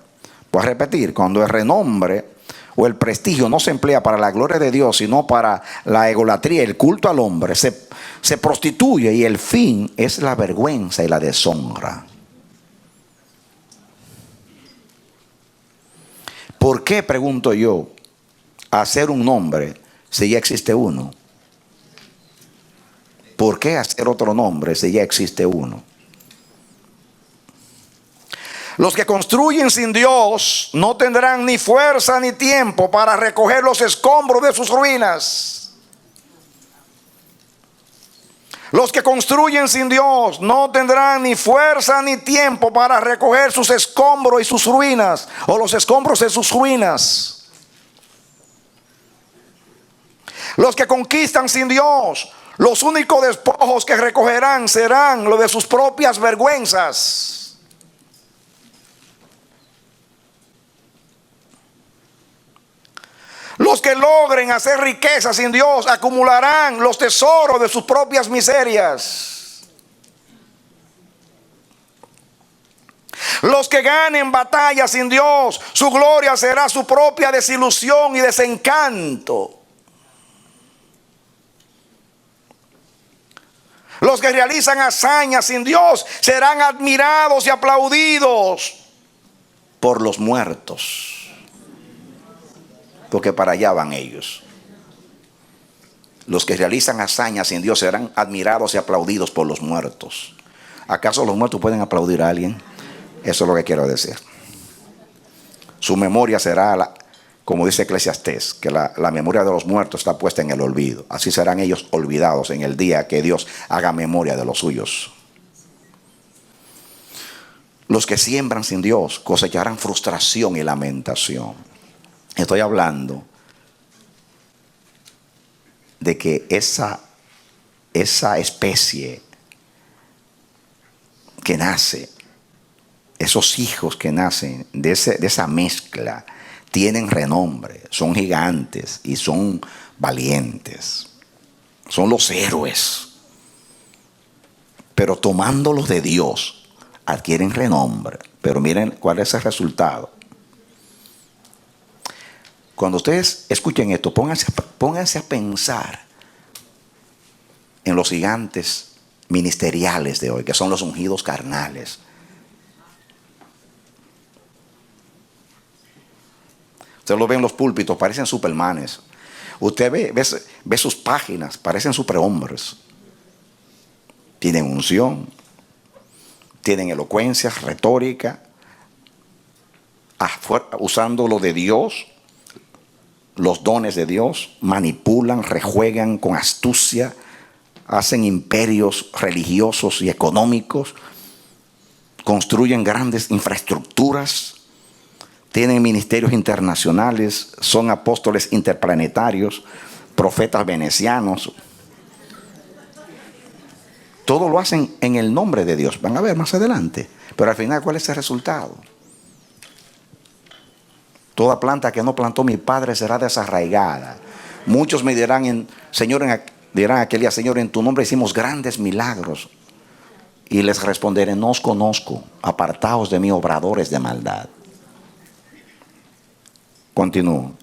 Voy a repetir, cuando el renombre o el prestigio no se emplea para la gloria de Dios, sino para la egolatría, el culto al hombre, se prostituye, y el fin es la vergüenza y la deshonra. ¿Por qué, pregunto yo, hacer un nombre si ya existe uno? ¿Por qué hacer otro nombre si ya existe uno? Los que construyen sin Dios no tendrán ni fuerza ni tiempo para recoger los escombros de sus ruinas. Los que construyen sin Dios no tendrán ni fuerza ni tiempo para recoger sus escombros y sus ruinas, o los escombros de sus ruinas. Los que conquistan sin Dios, los únicos despojos que recogerán serán los de sus propias vergüenzas. Los que logren hacer riqueza sin Dios acumularán los tesoros de sus propias miserias. Los que ganen batallas sin Dios, su gloria será su propia desilusión y desencanto. Los que realizan hazañas sin Dios serán admirados y aplaudidos por los muertos. Porque para allá van ellos. Los que realizan hazañas sin Dios serán admirados y aplaudidos por los muertos. ¿Acaso los muertos pueden aplaudir a alguien? Eso es lo que quiero decir. Su memoria será, como dice Eclesiastés, que la memoria de los muertos está puesta en el olvido. Así serán ellos olvidados en el día que Dios haga memoria de los suyos. Los que siembran sin Dios cosecharán frustración y lamentación. Estoy hablando de que esa especie que nace, esos hijos que nacen de esa mezcla, tienen renombre, son gigantes y son valientes, son los héroes. Pero tomándolos de Dios, adquieren renombre. Pero miren cuál es el resultado. Cuando ustedes escuchen esto, pónganse a pensar en los gigantes ministeriales de hoy, que son los ungidos carnales. Ustedes lo ven en los púlpitos, parecen supermanes. Usted ve sus páginas, parecen superhombres. Tienen unción, tienen elocuencia, retórica, usando lo de Dios, los dones de Dios, manipulan, rejuegan con astucia, hacen imperios religiosos y económicos, construyen grandes infraestructuras, tienen ministerios internacionales, son apóstoles interplanetarios, profetas venecianos. Todo lo hacen en el nombre de Dios. Van a ver más adelante. Pero al final, ¿cuál es el resultado? Toda planta que no plantó mi Padre será desarraigada. Muchos me dirán, dirán aquel día, Señor, en tu nombre hicimos grandes milagros. Y les responderé, no os conozco, apartaos de mí, obradores de maldad. Continúo.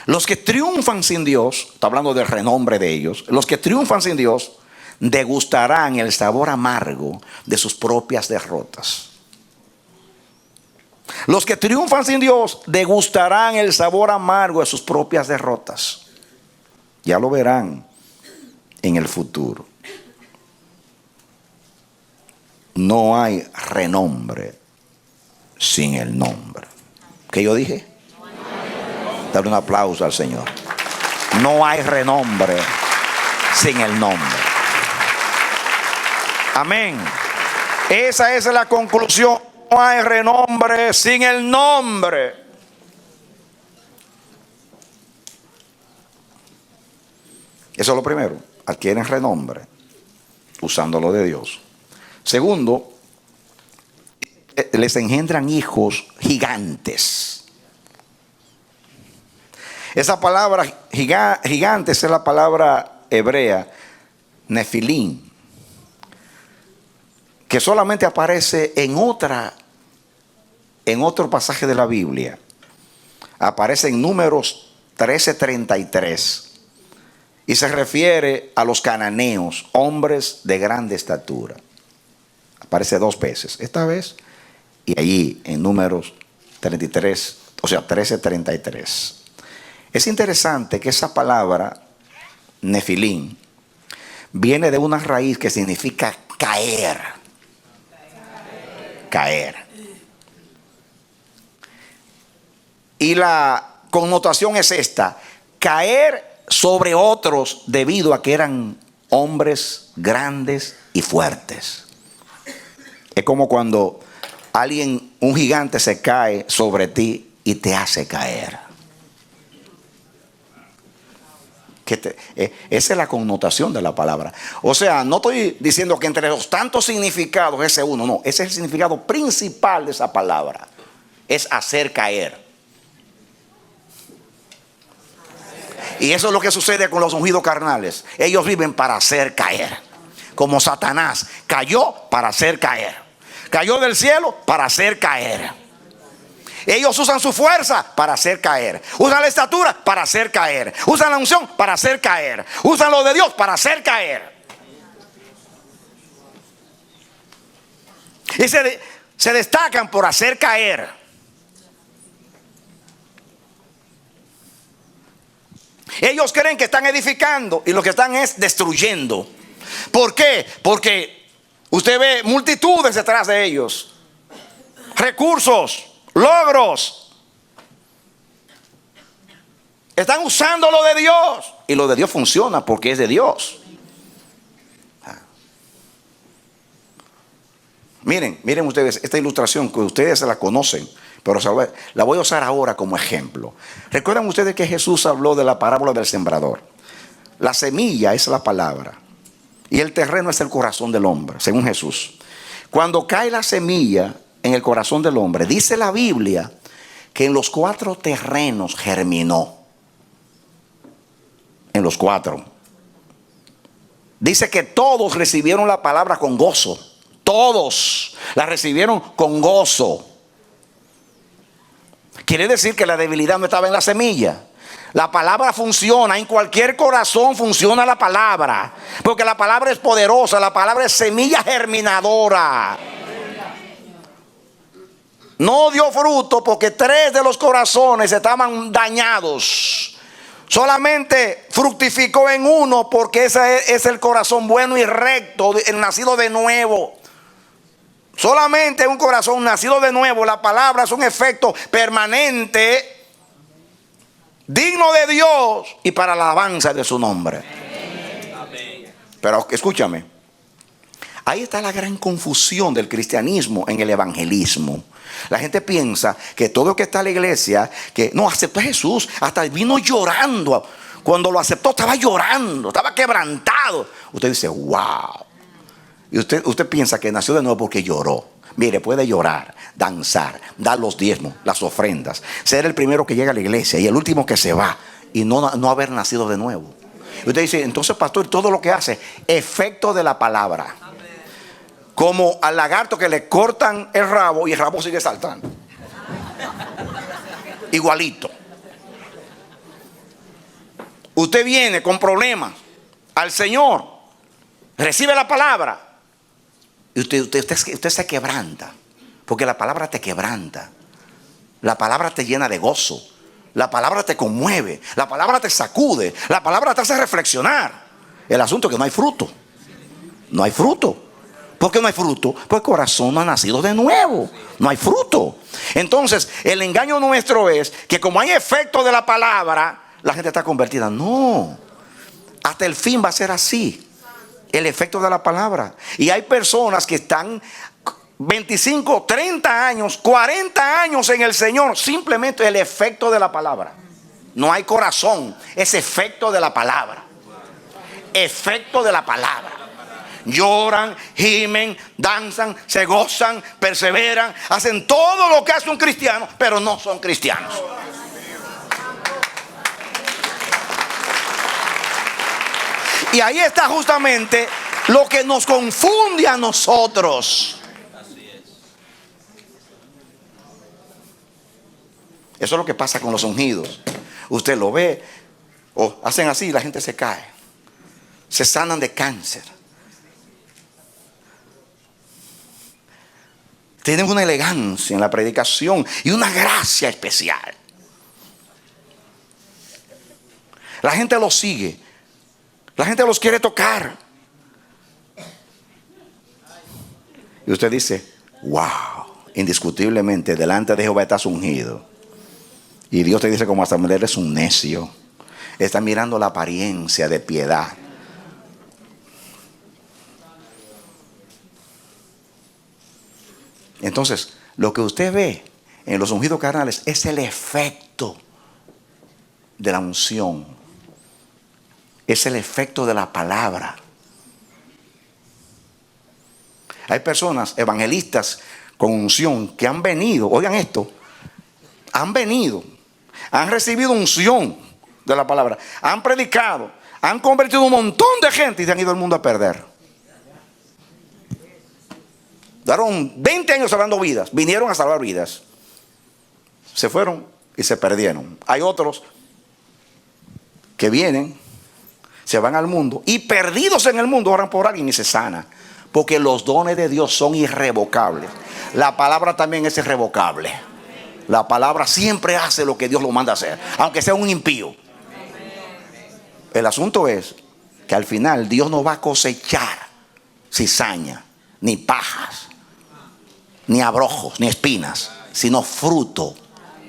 Los que triunfan sin Dios, está hablando del renombre de ellos, los que triunfan sin Dios degustarán el sabor amargo de sus propias derrotas. Los que triunfan sin Dios degustarán el sabor amargo de sus propias derrotas. Ya lo verán en el futuro. No hay renombre sin el nombre. ¿Qué yo dije? Dale un aplauso al Señor. No hay renombre sin el nombre. Amén. Esa es la conclusión. No hay renombre sin el nombre. Eso es lo primero. Adquieren renombre usándolo de Dios. Segundo, les engendran hijos gigantes. Esa palabra gigantes es la palabra hebrea nefilim, que solamente aparece en otro pasaje de la Biblia. Aparece en Números 13:33. Y se refiere a los cananeos, hombres de grande estatura. Aparece 2 veces, esta vez y allí en Números 33, o sea 13:33. Es interesante que esa palabra Nefilim viene de una raíz que significa caer. Caer. Y la connotación es esta: caer sobre otros debido a que eran hombres grandes y fuertes. Es como cuando un gigante se cae sobre ti y te hace caer. Esa es la connotación de la palabra. O sea, no estoy diciendo que entre los tantos significados ese uno, no, ese es el significado principal de esa palabra. Es hacer caer. Y eso es lo que sucede con los ungidos carnales. Ellos viven para hacer caer. Como Satanás cayó para hacer caer. Cayó del cielo para hacer caer. Ellos usan su fuerza para hacer caer. Usan la estatura para hacer caer. Usan la unción para hacer caer. Usan lo de Dios para hacer caer. Y se destacan por hacer caer. Ellos creen que están edificando y lo que están es destruyendo. ¿Por qué? Porque usted ve multitudes detrás de ellos. Recursos, logros. Están usando lo de Dios. Y lo de Dios funciona porque es de Dios. Miren ustedes esta ilustración que ustedes se la conocen, pero la voy a usar ahora como ejemplo. ¿Recuerdan ustedes que Jesús habló de la parábola del sembrador? La semilla es la palabra y el terreno es el corazón del hombre, según Jesús. Cuando cae la semilla en el corazón del hombre, dice la Biblia que en los 4 terrenos germinó. En los 4. Dice que todos recibieron la palabra con gozo. Todos la recibieron con gozo. Quiere decir que la debilidad no estaba en la semilla. La palabra funciona, en cualquier corazón funciona la palabra, porque la palabra es poderosa, la palabra es semilla germinadora. No dio fruto porque 3 de los corazones estaban dañados. Solamente fructificó en uno porque ese es el corazón bueno y recto, el nacido de nuevo. Solamente un corazón nacido de nuevo, la palabra es un efecto permanente, digno de Dios y para la alabanza de su nombre. Amén. Pero escúchame, ahí está la gran confusión del cristianismo en el evangelismo. La gente piensa que todo el que está en la iglesia, que no aceptó a Jesús, hasta vino llorando. Cuando lo aceptó estaba llorando, estaba quebrantado. Usted dice, wow. Y usted piensa que nació de nuevo porque lloró. Mire, puede llorar, danzar, dar los diezmos, las ofrendas, ser el primero que llega a la iglesia y el último que se va y no haber nacido de nuevo. Y usted dice, entonces pastor, todo lo que hace, efecto de la palabra. Como al lagarto que le cortan el rabo y el rabo sigue saltando. Igualito. Usted viene con problemas al Señor, recibe la palabra. Y usted se quebranta, porque la palabra te quebranta. La palabra te llena de gozo. La palabra te conmueve. La palabra te sacude. La palabra te hace reflexionar. El asunto es que no hay fruto. No hay fruto. ¿Por qué no hay fruto? Pues el corazón no ha nacido de nuevo. No hay fruto. Entonces, el engaño nuestro es que como hay efecto de la palabra, la gente está convertida. No. Hasta el fin va a ser así. El efecto de la palabra. Y hay personas que están 25, 30 años, 40 años en el Señor. Simplemente el efecto de la palabra. No hay corazón. Es efecto de la palabra. Efecto de la palabra. Lloran, gimen, danzan, se gozan, perseveran, hacen todo lo que hace un cristiano, pero no son cristianos. Y ahí está justamente lo que nos confunde a nosotros. Eso es lo que pasa con los ungidos. Usted lo ve O hacen así y la gente se cae. Se sanan de cáncer. Tienen una elegancia en la predicación y una gracia especial. La gente los sigue. La gente los quiere tocar. Y usted dice, wow, indiscutiblemente delante de Jehová estás ungido. Y Dios te dice como hasta eres un necio. Está mirando la apariencia de piedad. Entonces, lo que usted ve en los ungidos carnales es el efecto de la unción. Es el efecto de la palabra. Hay personas, evangelistas con unción, que han venido, oigan esto, han venido, han recibido unción de la palabra, han predicado, han convertido un montón de gente y se han ido al mundo a perder. Daron 20 años salvando vidas, vinieron a salvar vidas, se fueron y se perdieron. Hay otros que vienen, se van al mundo y perdidos en el mundo oran por alguien y se sana, porque los dones de Dios son irrevocables. La palabra también es irrevocable. La palabra siempre hace lo que Dios lo manda a hacer, aunque sea un impío. El asunto es que al final Dios no va a cosechar cizaña, ni pajas, ni abrojos, ni espinas, sino fruto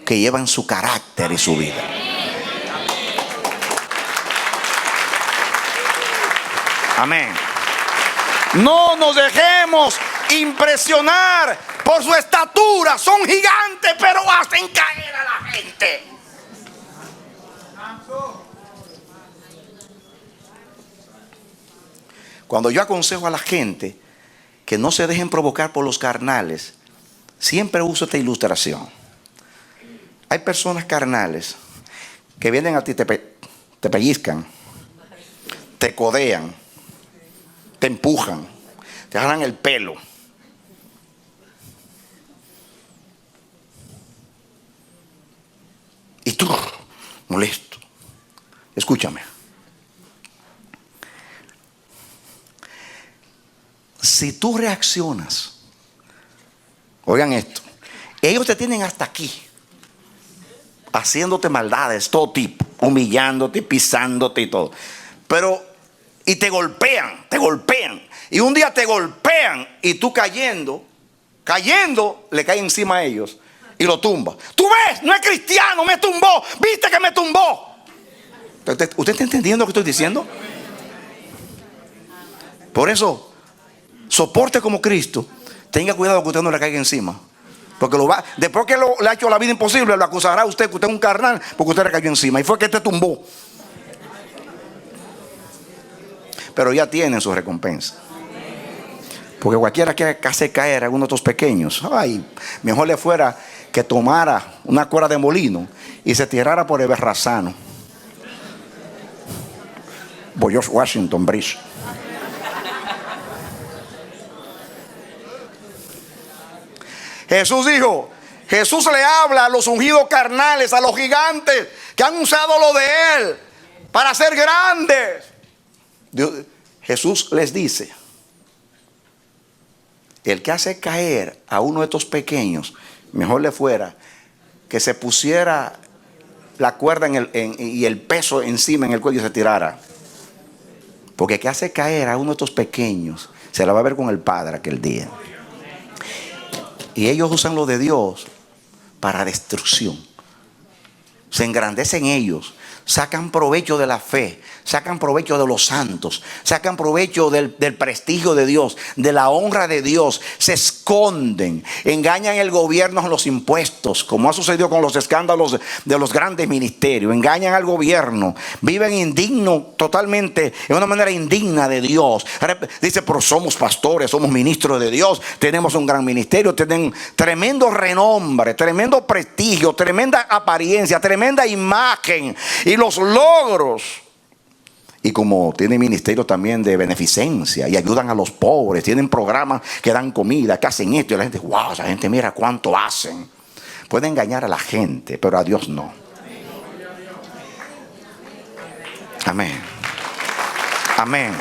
que llevan su carácter y su vida. Amén. No nos dejemos impresionar por su estatura. Son gigantes, pero hacen caer a la gente. Cuando yo aconsejo a la gente que no se dejen provocar por los carnales, siempre uso esta ilustración. Hay personas carnales que vienen a ti, te pellizcan, te codean, te empujan, te jalan el pelo. Y tú, molesto. Escúchame. Si tú reaccionas, oigan esto, ellos te tienen hasta aquí, haciéndote maldades, todo tipo, humillándote, pisándote y todo. Pero, y te golpean. Y un día te golpean y tú cayendo, le cae encima a ellos y lo tumba. Tú ves, no es cristiano, me tumbó, viste que me tumbó. ¿Usted está entendiendo lo que estoy diciendo? Por eso, soporte como Cristo. Tenga cuidado que usted no le caiga encima. Porque después que le ha hecho la vida imposible, lo acusará a usted que usted es un carnal porque usted le cayó encima. Y fue que te tumbó. Pero ya tienen su recompensa. Porque cualquiera que hace caer a algunos de estos pequeños, ay, mejor le fuera que tomara una cuerda de molino y se tirara por el Berrazano, George Washington Bridge. Jesús dijo, Jesús le habla a los ungidos carnales, a los gigantes que han usado lo de Él para ser grandes. Jesús les dice, el que hace caer a uno de estos pequeños, mejor le fuera que se pusiera la cuerda y el peso encima en el cuello y se tirara. Porque el que hace caer a uno de estos pequeños se la va a ver con el Padre aquel día. Y ellos usan lo de Dios para destrucción. Se engrandecen ellos, sacan provecho de la fe, sacan provecho de los santos, sacan provecho del prestigio de Dios, de la honra de Dios. Se esconden, engañan el gobierno en los impuestos, como ha sucedido con los escándalos de los grandes ministerios. Engañan al gobierno, viven indignos, totalmente, en una manera indigna de Dios. Dice, pero somos pastores, somos ministros de Dios, tenemos un gran ministerio, tienen tremendo renombre, tremendo prestigio, tremenda apariencia, tremenda imagen y los logros. Y como tienen ministerio también de beneficencia y ayudan a los pobres, tienen programas que dan comida, que hacen esto, y la gente, wow, esa gente mira cuánto hacen. Pueden engañar a la gente, pero a Dios no. Amén. Amén.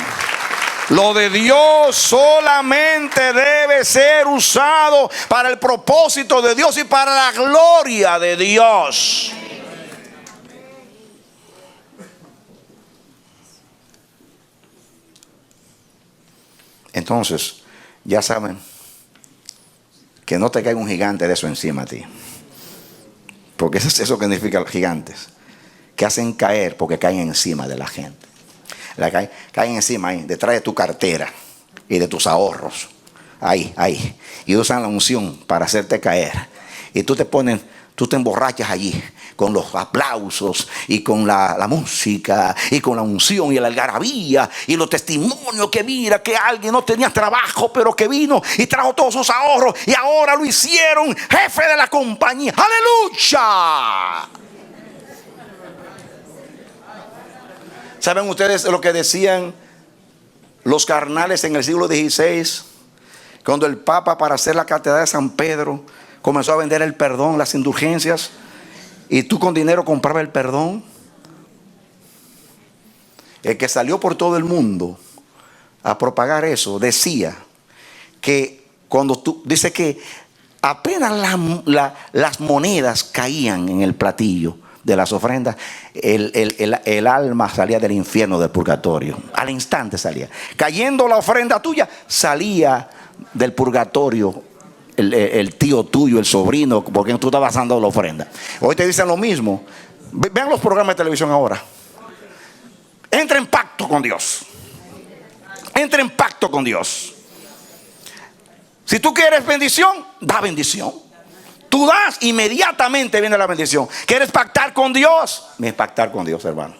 Lo de Dios solamente debe ser usado para el propósito de Dios y para la gloria de Dios. Entonces, ya saben que no te caiga un gigante de eso encima a ti. Porque eso significa los gigantes, que hacen caer porque caen encima de la gente. Caen encima ahí, detrás de tu cartera y de tus ahorros. Ahí. Y usan la unción para hacerte caer. Y tú te emborrachas allí con los aplausos y con la música y con la unción y la algarabía y los testimonios que mira que alguien no tenía trabajo pero que vino y trajo todos sus ahorros y ahora lo hicieron jefe de la compañía. ¡Aleluya! ¿Saben ustedes lo que decían los carnales en el siglo XVI? Cuando el Papa, para hacer la catedral de San Pedro, comenzó a vender el perdón, las indulgencias, y tú con dinero comprabas el perdón. El que salió por todo el mundo a propagar eso decía que dice que apenas las monedas caían en el platillo de las ofrendas, el alma salía del infierno, del purgatorio. Al instante salía. Cayendo la ofrenda tuya, salía del purgatorio el tío tuyo, el sobrino, porque tú estabas dando la ofrenda. Hoy te dicen lo mismo. Vean los programas de televisión ahora. Entra en pacto con Dios. Entra en pacto con Dios. Si tú quieres bendición, da bendición. Tú das, inmediatamente viene la bendición. ¿Quieres pactar con Dios? Pactar con Dios, hermano.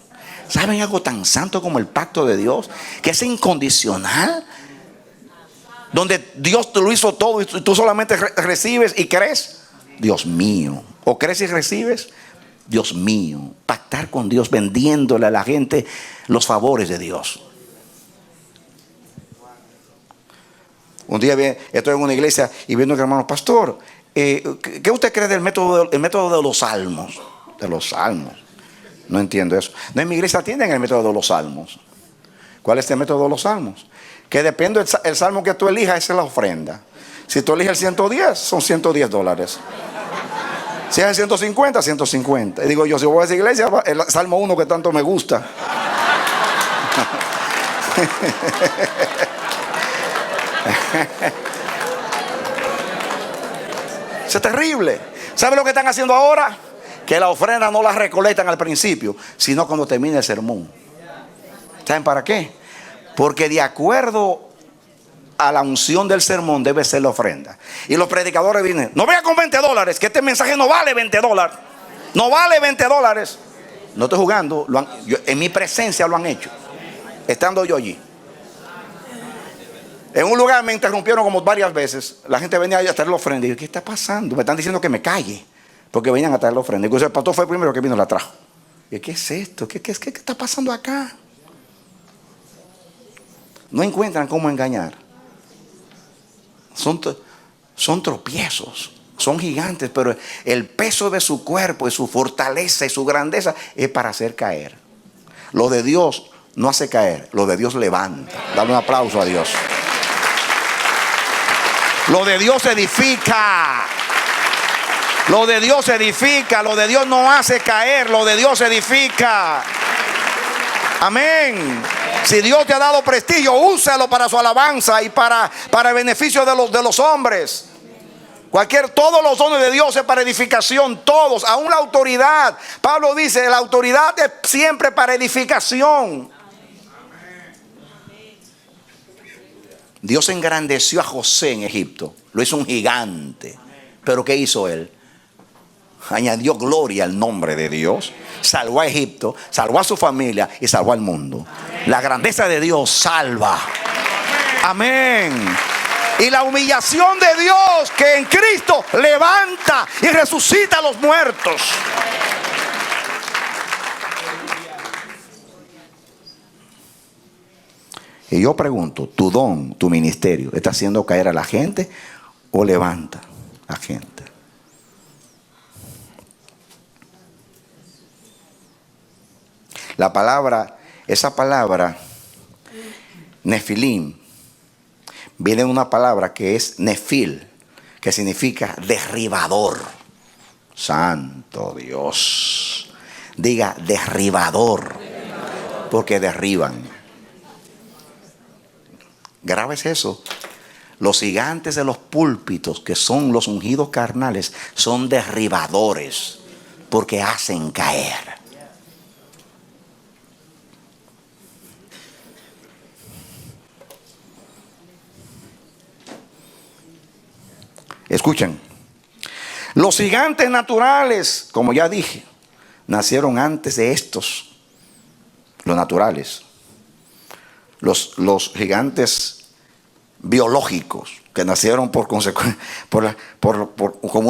¿Saben algo tan santo como el pacto de Dios? Que es incondicional. Donde Dios te lo hizo todo y tú solamente recibes y crees. Dios mío. O crees y recibes. Dios mío. Pactar con Dios, vendiéndole a la gente los favores de Dios. Un día estoy en una iglesia y viendo que hermano pastor, ¿qué usted cree del método de los salmos? De los salmos. No entiendo eso. No, en mi iglesia tienen el método de los salmos. ¿Cuál es el método de los salmos? Que depende del salmo que tú elijas, esa es la ofrenda. Si tú eliges el 110, son $110. Si es el 150, 150. Y digo yo, si voy a esa iglesia, el salmo 1 que tanto me gusta. Eso es terrible. ¿Sabe lo que están haciendo ahora? Que la ofrenda no la recolectan al principio, sino cuando termine el sermón. ¿Saben para qué? Porque de acuerdo a la unción del sermón debe ser la ofrenda. Y los predicadores dicen, no vea con $20, que este mensaje no vale $20. No vale $20. No estoy jugando, en mi presencia lo han hecho, estando yo allí. En un lugar me interrumpieron como varias veces. La gente venía a traer la ofrenda. Y yo, ¿qué está pasando? Me están diciendo que me calle, porque venían a traer la ofrenda. Incluso el pastor fue el primero que vino y la trajo. Y yo, ¿qué es esto? ¿Qué está pasando acá? No encuentran cómo engañar. Son tropiezos. Son gigantes, pero el peso de su cuerpo y su fortaleza y su grandeza es para hacer caer. Lo de Dios no hace caer, lo de Dios levanta. Dale un aplauso a Dios. Lo de Dios edifica. Lo de Dios edifica. Lo de Dios no hace caer. Lo de Dios edifica. Amén. Si Dios te ha dado prestigio, úsalo para su alabanza y para el beneficio de los hombres. Todos los dones de Dios es para edificación. Todos, aún la autoridad. Pablo dice, la autoridad es siempre para edificación. Dios engrandeció a José en Egipto. Lo hizo un gigante. Pero ¿qué hizo él? Añadió gloria al nombre de Dios. Salvó a Egipto, salvó a su familia y salvó al mundo. La grandeza de Dios salva. Amén. Y la humillación de Dios que en Cristo levanta y resucita a los muertos. Y yo pregunto, ¿tu don, tu ministerio, está haciendo caer a la gente o levanta a la gente? La palabra Esa palabra, Nefilim, viene de una palabra que es Nefil, que significa derribador. Santo Dios. Diga derribador, porque derriban. Grabes eso. Los gigantes de los púlpitos, que son los ungidos carnales, son derribadores, porque hacen caer. Escuchen. Los gigantes naturales, como ya dije, nacieron antes de estos, los naturales. Los gigantes biológicos, que nacieron como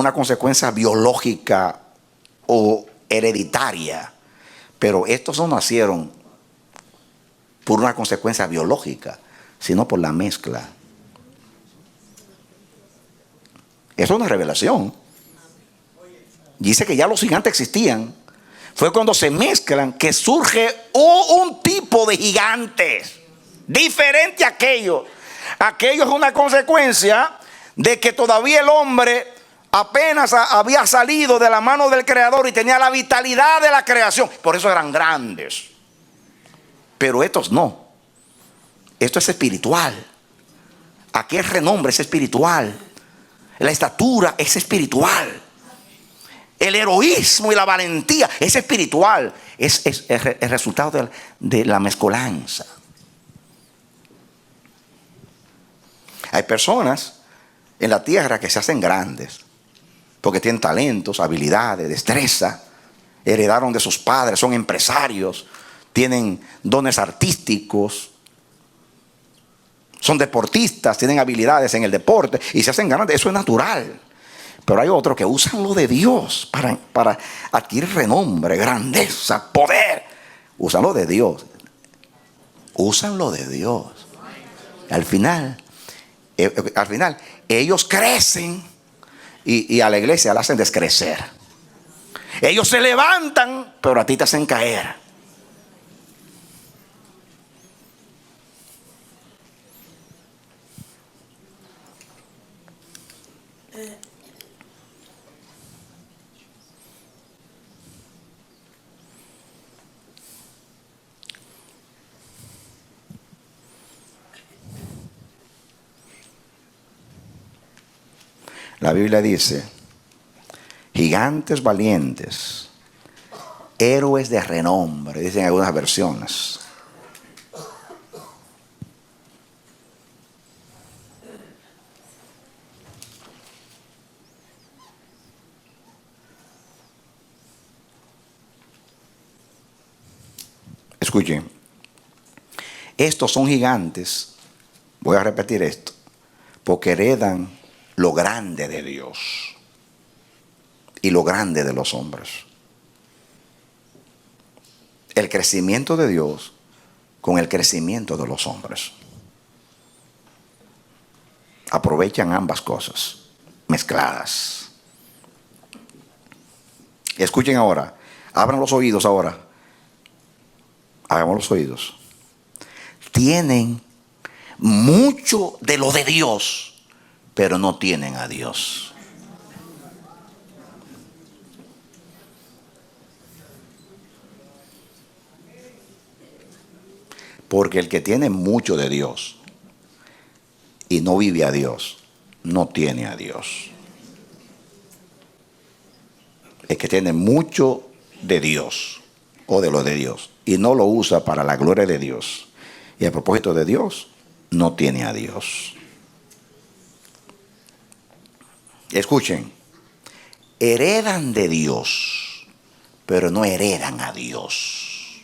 una consecuencia biológica o hereditaria. Pero estos no nacieron por una consecuencia biológica, sino por la mezcla. Eso es una revelación. Dice que ya los gigantes existían. Fue cuando se mezclan que surge un tipo de gigantes diferente a aquellos. Aquello es una consecuencia de que todavía el hombre apenas había salido de la mano del Creador y tenía la vitalidad de la creación. Por eso eran grandes. Pero estos no. Esto es espiritual. Aquí el renombre es espiritual. La estatura es espiritual. El heroísmo y la valentía es espiritual. Es el resultado de la mezcolanza. Hay personas en la tierra que se hacen grandes porque tienen talentos, habilidades, destreza, heredaron de sus padres, son empresarios, tienen dones artísticos, son deportistas, tienen habilidades en el deporte y se hacen grandes. Eso es natural. Pero hay otros que usan lo de Dios para adquirir renombre, grandeza, poder. Usan lo de Dios. Usan lo de Dios. Al final ellos crecen y a la iglesia la hacen descrecer. Ellos se levantan, pero a ti te hacen caer. La Biblia dice, gigantes valientes, héroes de renombre, dicen algunas versiones. Escuchen, estos son gigantes, voy a repetir esto, porque heredan lo grande de Dios y lo grande de los hombres. El crecimiento de Dios con el crecimiento de los hombres. Aprovechan ambas cosas mezcladas. Escuchen ahora, abran los oídos ahora. Hagamos los oídos. Tienen mucho de lo de Dios, pero no tienen a Dios. Porque el que tiene mucho de Dios y no vive a Dios, no tiene a Dios. El que tiene mucho de Dios o de lo de Dios y no lo usa para la gloria de Dios y a propósito de Dios, no tiene a Dios. Escuchen, heredan de Dios, pero no heredan a Dios.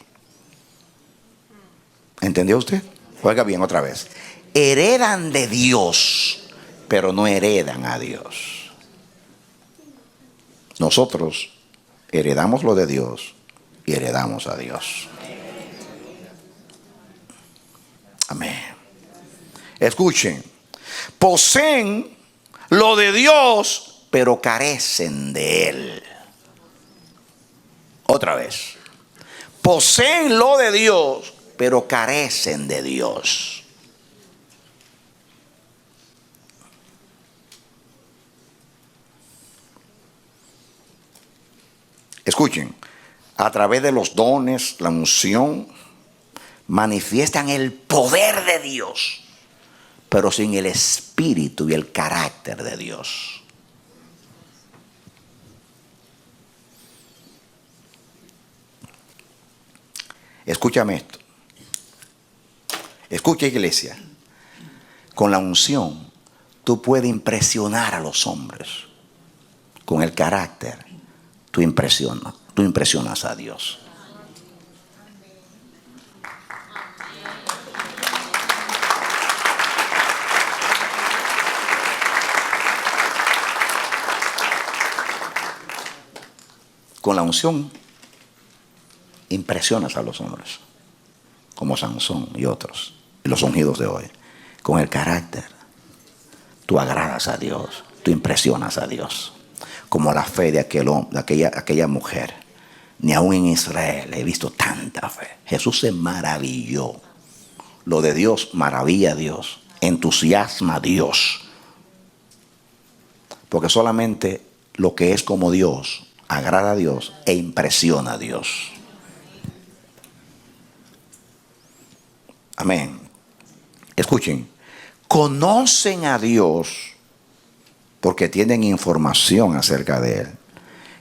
¿Entendió usted? Oiga bien otra vez. Heredan de Dios, pero no heredan a Dios. Nosotros heredamos lo de Dios y heredamos a Dios. Amén. Escuchen, poseen lo de Dios, pero carecen de Él. Otra vez. Poseen lo de Dios, pero carecen de Dios. Escuchen, a través de los dones, la unción, manifiestan el poder de Dios, pero sin el espíritu y el carácter de Dios. Escúchame esto. Escucha, iglesia. Con la unción, tú puedes impresionar a los hombres. Con el carácter, tú impresionas a Dios. Con la unción impresionas a los hombres, como Sansón y otros, y los ungidos de hoy. Con el carácter, tú agradas a Dios, tú impresionas a Dios. Como la fe de aquella mujer. Ni aún en Israel he visto tanta fe. Jesús se maravilló. Lo de Dios maravilla a Dios, entusiasma a Dios. Porque solamente lo que es como Dios agrada a Dios e impresiona a Dios. Amén. Escuchen, conocen a Dios porque tienen información acerca de Él,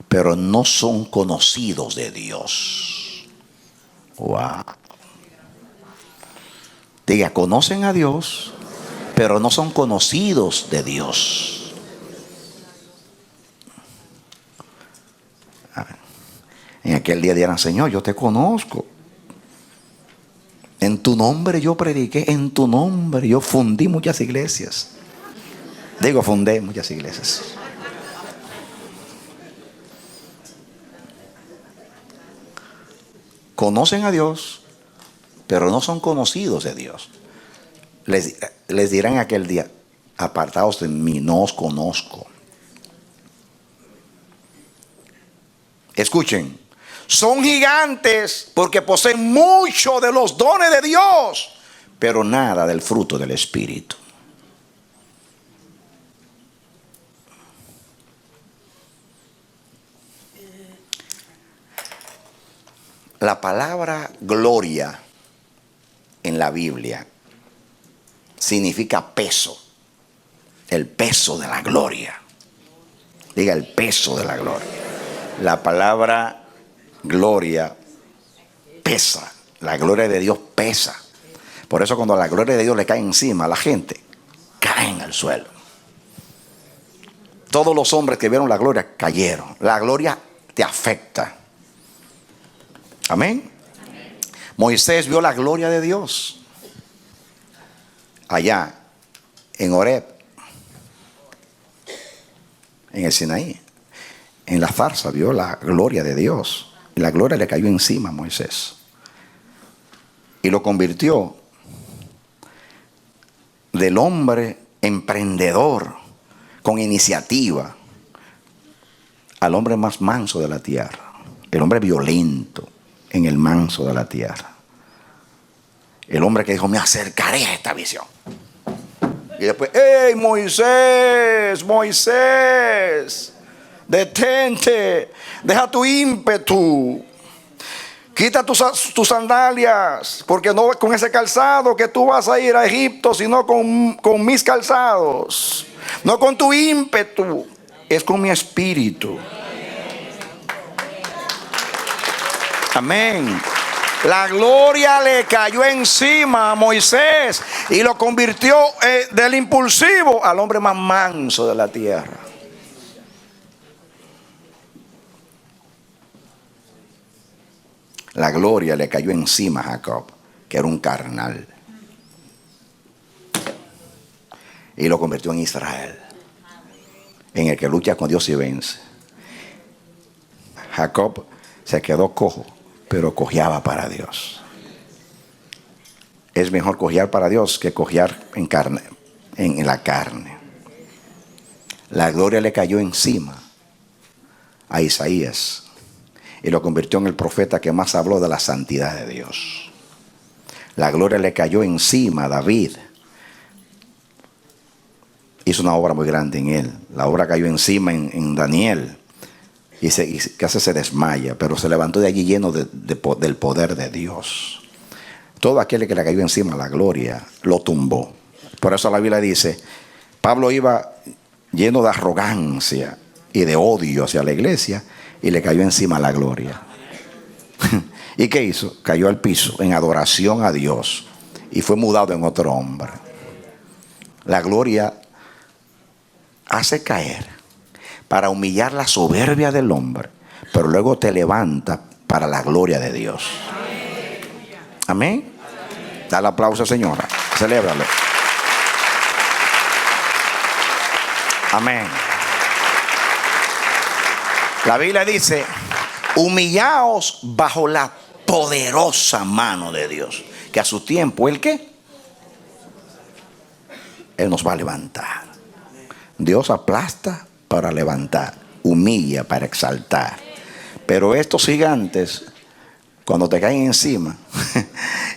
pero no son conocidos de Dios. Wow. Diga, conocen a Dios, pero no son conocidos de Dios. En aquel día dirán, Señor, yo te conozco. En tu nombre yo prediqué, en tu nombre yo fundí muchas iglesias. Fundé muchas iglesias. Conocen a Dios, pero no son conocidos de Dios. Les dirán aquel día, apartados de mí, no os conozco. Escuchen, son gigantes porque poseen mucho de los dones de Dios, pero nada del fruto del Espíritu. La palabra gloria en la Biblia significa peso. El peso de la gloria. Diga, el peso de la gloria. La palabra gloria pesa. La gloria de Dios pesa. Por eso cuando la gloria de Dios le cae encima a la gente, cae en el suelo. Todos los hombres que vieron la gloria cayeron. La gloria te afecta. Amén. Moisés vio la gloria de Dios allá en Horeb, en el Sinaí. En la zarza vio la gloria de Dios. Y la gloria le cayó encima a Moisés. Y lo convirtió del hombre emprendedor, con iniciativa, al hombre más manso de la tierra. El hombre violento en el manso de la tierra. El hombre que dijo, me acercaré a esta visión. Y después, ¡hey, Moisés! ¡Moisés! Detente, deja tu ímpetu, quita tus sandalias, porque no con ese calzado que tú vas a ir a Egipto, sino con mis calzados, no con tu ímpetu, es con mi espíritu. Amén. La gloria le cayó encima a Moisés y lo convirtió del impulsivo al hombre más manso de la tierra. La gloria le cayó encima a Jacob, que era un carnal, y lo convirtió en Israel, en el que lucha con Dios y vence. Jacob se quedó cojo, pero cojeaba para Dios. Es mejor cojear para Dios que cojear en la carne. La gloria le cayó encima a Isaías y lo convirtió en el profeta que más habló de la santidad de Dios. La gloria le cayó encima a David. Hizo una obra muy grande en él. La obra cayó encima en Daniel. Y casi se desmaya, pero se levantó de allí lleno del poder de Dios. Todo aquel que le cayó encima la gloria lo tumbó. Por eso la Biblia dice, Pablo iba lleno de arrogancia y de odio hacia la iglesia y le cayó encima la gloria. ¿Y qué hizo? Cayó al piso en adoración a Dios y fue mudado en otro hombre. La gloria hace caer para humillar la soberbia del hombre, pero luego te levanta para la gloria de Dios. Amén. Dale aplauso, señora. Celébralo. Amén. La Biblia dice, humillaos bajo la poderosa mano de Dios, que a su tiempo, ¿el qué? Él nos va a levantar. Dios aplasta para levantar, humilla para exaltar. Pero estos gigantes, cuando te caen encima,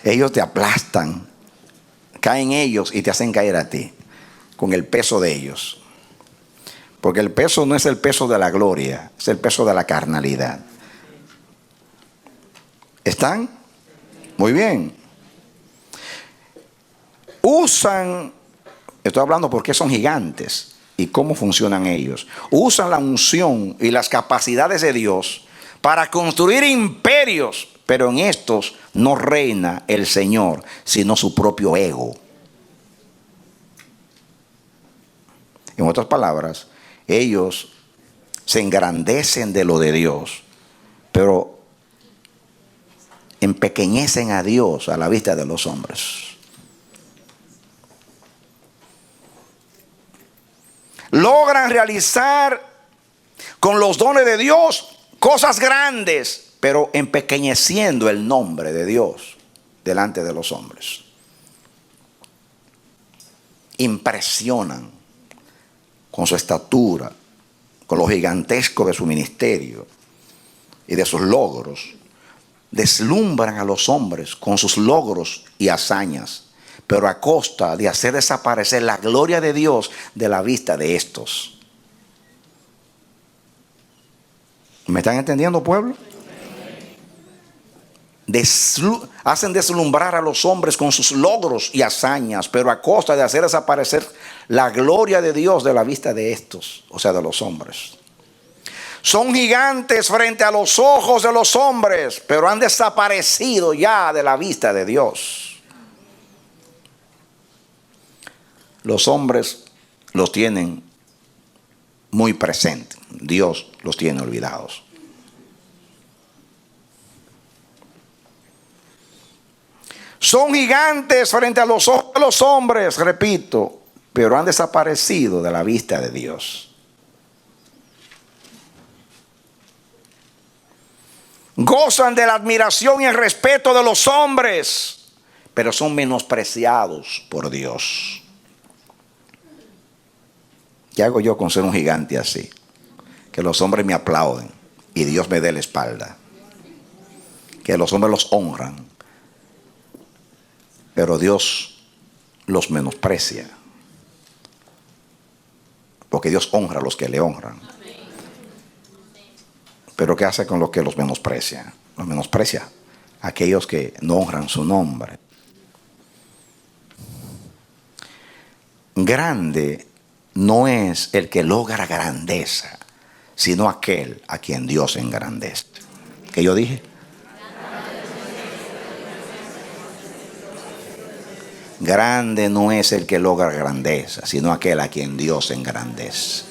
ellos te aplastan, caen ellos y te hacen caer a ti, con el peso de ellos. Porque el peso no es el peso de la gloria, es el peso de la carnalidad. ¿Están? Muy bien. Estoy hablando porque son gigantes y cómo funcionan ellos. Usan la unción y las capacidades de Dios para construir imperios, pero en estos no reina el Señor, sino su propio ego. En otras palabras, ellos se engrandecen de lo de Dios, pero empequeñecen a Dios a la vista de los hombres. Logran realizar con los dones de Dios cosas grandes, pero empequeñeciendo el nombre de Dios delante de los hombres. Impresionan con su estatura, con lo gigantesco de su ministerio y de sus logros. Deslumbran a los hombres con sus logros y hazañas, pero a costa de hacer desaparecer la gloria de Dios de la vista de estos. ¿Me están entendiendo, pueblo? Hacen deslumbrar a los hombres con sus logros y hazañas, pero a costa de hacer desaparecer la gloria de Dios de la vista de estos, o sea, de los hombres. Son gigantes frente a los ojos de los hombres, pero han desaparecido ya de la vista de Dios. Los hombres los tienen muy presentes, Dios los tiene olvidados. Son gigantes frente a los ojos de los hombres, repito, pero han desaparecido de la vista de Dios. Gozan de la admiración y el respeto de los hombres, pero son menospreciados por Dios. ¿Qué hago yo con ser un gigante así? Que los hombres me aplauden y Dios me dé la espalda. Que los hombres los honran, pero Dios los menosprecia. Porque Dios honra a los que le honran. Pero ¿qué hace con los que los menosprecian? Los menosprecia a aquellos que no honran su nombre. Grande no es el que logra grandeza, sino aquel a quien Dios engrandece. ¿Qué yo dije? Grande no es el que logra grandeza, sino aquel a quien Dios engrandece.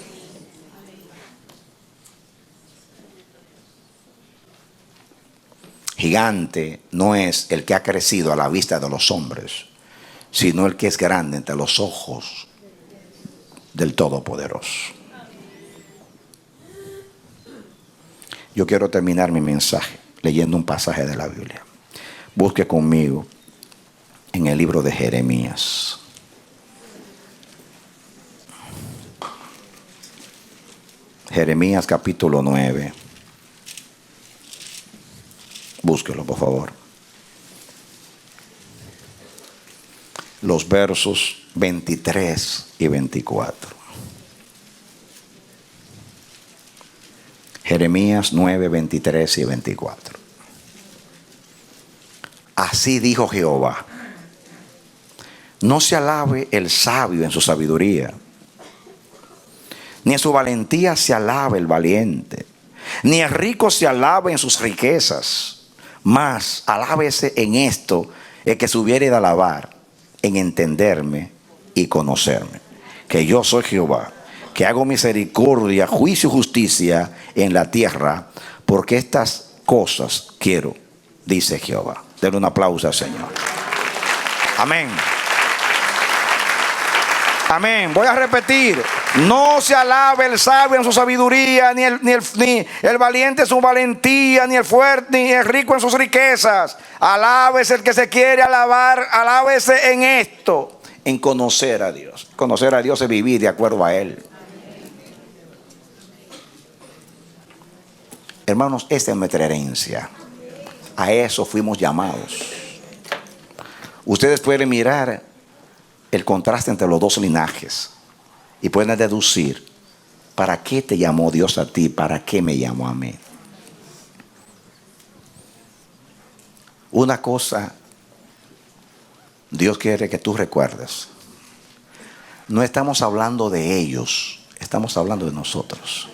Gigante no es el que ha crecido a la vista de los hombres, sino el que es grande entre los ojos del Todopoderoso. Yo quiero terminar mi mensaje leyendo un pasaje de la Biblia. Busque conmigo en el libro de Jeremías. Jeremías capítulo 9. Búsquelo, por favor. los versos 23 y 24. Jeremías 9, 23 y 24. Así dijo Jehová: no se alabe el sabio en su sabiduría, ni en su valentía se alabe el valiente, ni el rico se alabe en sus riquezas, mas alábese en esto el que se hubiere de alabar, en entenderme y conocerme, que yo soy Jehová, que hago misericordia, juicio y justicia en la tierra, porque estas cosas quiero, dice Jehová. Denle un aplauso al Señor. Amén. Amén. Voy a repetir. No se alabe el sabio en su sabiduría, ni el valiente en su valentía, ni el fuerte, ni el rico en sus riquezas. Alábese el que se quiere alabar, alábese en esto, en conocer a Dios. Conocer a Dios es vivir de acuerdo a Él. Hermanos, esta es nuestra herencia. A eso fuimos llamados. Ustedes pueden mirar el contraste entre los dos linajes y pueden deducir para qué te llamó Dios a ti, para qué me llamó a mí. Una cosa Dios quiere que tú recuerdes: no estamos hablando de ellos, estamos hablando de nosotros.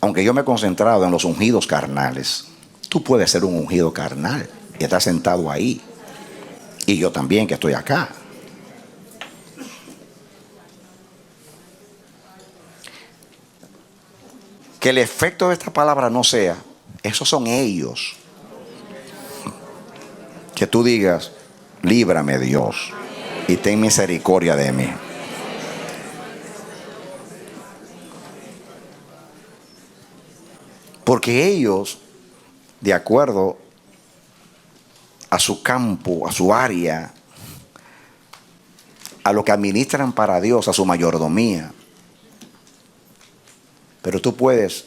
Aunque yo me he concentrado en los ungidos carnales, tú puedes ser un ungido carnal y estás sentado ahí. Y yo también, que estoy acá. Que el efecto de esta palabra no sea: esos son ellos. Que tú digas: líbrame, Dios, y ten misericordia de mí. Porque ellos, de acuerdo a su campo, a su área, a lo que administran para Dios, a su mayordomía. Pero tú puedes,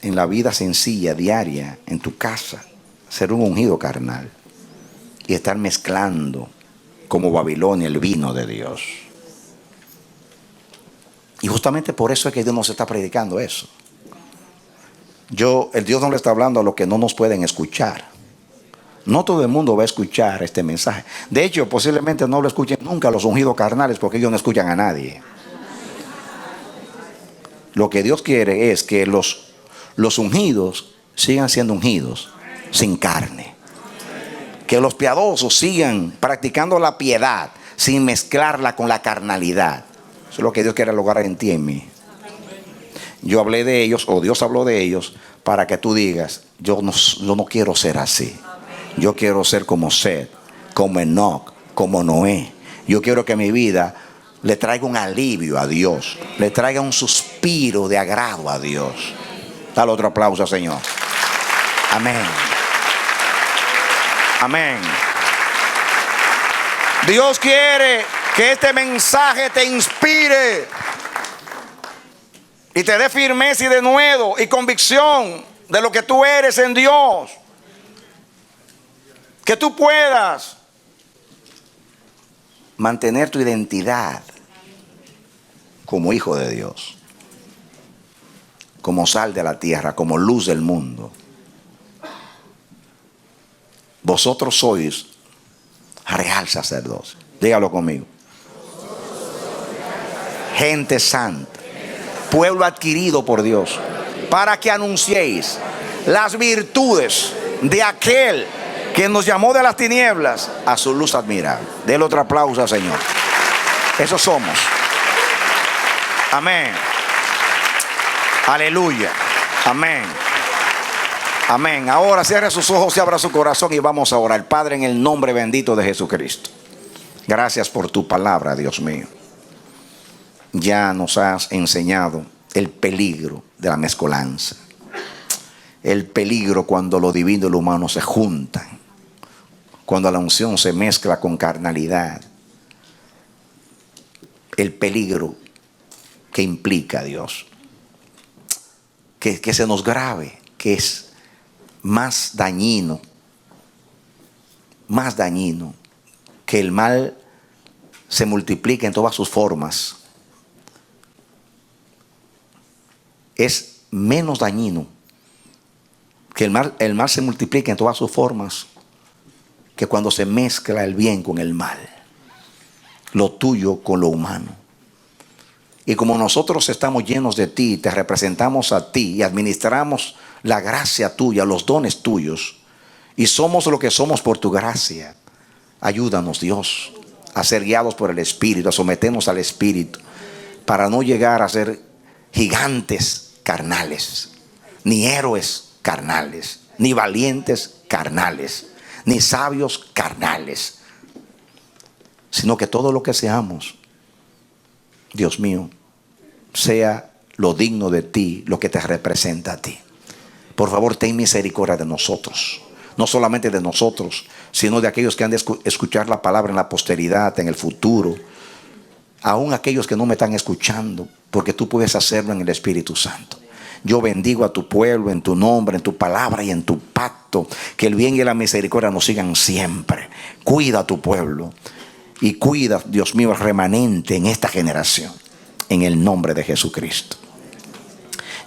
en la vida sencilla, diaria, en tu casa, ser un ungido carnal y estar mezclando como Babilonia el vino de Dios. Y justamente por eso es que Dios nos está predicando eso. El Dios no le está hablando a los que no nos pueden escuchar. No todo el mundo va a escuchar este mensaje. De hecho, posiblemente no lo escuchen nunca los ungidos carnales, porque ellos no escuchan a nadie. Lo que Dios quiere es que los ungidos sigan siendo ungidos sin carne. Que los piadosos sigan practicando la piedad sin mezclarla con la carnalidad. Eso es lo que Dios quiere lograr en ti y en mí. Yo hablé de ellos, o Dios habló de ellos, para que tú digas: yo no quiero ser así. Yo quiero ser como Seth, como Enoch, como Noé. Yo quiero que mi vida le traiga un alivio a Dios, le traiga un suspiro de agrado a Dios. Dale otro aplauso, Señor. Amén. Amén. Dios quiere que este mensaje te inspire y te dé firmeza y denuedo y convicción de lo que tú eres en Dios. Que tú puedas mantener tu identidad como hijo de Dios, como sal de la tierra, como luz del mundo. Vosotros sois real sacerdocio. Dígalo conmigo. Gente santa, pueblo adquirido por Dios, para que anunciéis las virtudes de aquel que nos llamó de las tinieblas a su luz admirable. Denle otro aplauso al Señor. Eso somos. Amén. Aleluya. Amén. Amén. Ahora cierre sus ojos y abra su corazón y vamos a orar. Padre, en el nombre bendito de Jesucristo, gracias por tu palabra, Dios mío. Ya nos has enseñado el peligro de la mezcolanza. El peligro cuando lo divino y lo humano se juntan. Cuando la unción se mezcla con carnalidad. El peligro que implica, Dios, que se nos grave, que es más dañino que el mal se multiplique en todas sus formas. Es menos dañino que el mal se multiplique en todas sus formas que cuando se mezcla el bien con el mal, lo tuyo con lo humano. Y como nosotros estamos llenos de ti, te representamos a ti y administramos la gracia tuya, los dones tuyos, y somos lo que somos por tu gracia, ayúdanos, Dios, a ser guiados por el Espíritu, a someternos al Espíritu, para no llegar a ser gigantes carnales, ni héroes carnales, ni valientes carnales, ni sabios carnales, sino que todo lo que seamos, Dios mío, sea lo digno de ti, lo que te representa a ti. Por favor, ten misericordia de nosotros. No solamente de nosotros, sino de aquellos que han de escuchar la palabra en la posteridad, en el futuro. Aún aquellos que no me están escuchando, porque tú puedes hacerlo en el Espíritu Santo. Yo bendigo a tu pueblo en tu nombre, en tu palabra y en tu pacto. Que el bien y la misericordia nos sigan siempre. Cuida a tu pueblo. Y cuida, Dios mío, el remanente en esta generación. En el nombre de Jesucristo.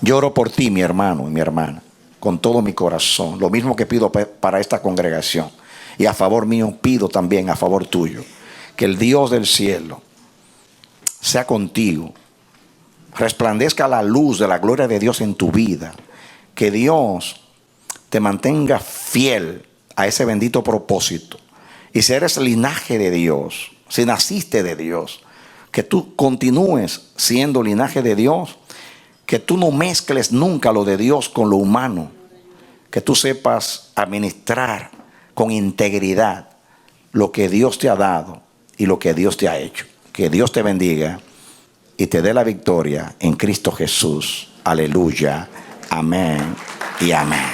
Yo oro por ti, mi hermano y mi hermana, con todo mi corazón. Lo mismo que pido para esta congregación. Y a favor mío pido también a favor tuyo. Que el Dios del cielo sea contigo. Resplandezca la luz de la gloria de Dios en tu vida. Que Dios te mantenga fiel a ese bendito propósito. Y si eres linaje de Dios, si naciste de Dios, que tú continúes siendo linaje de Dios. Que tú no mezcles nunca lo de Dios con lo humano. Que tú sepas administrar con integridad lo que Dios te ha dado y lo que Dios te ha hecho. Que Dios te bendiga y te dé la victoria en Cristo Jesús. Aleluya. Amén y amén.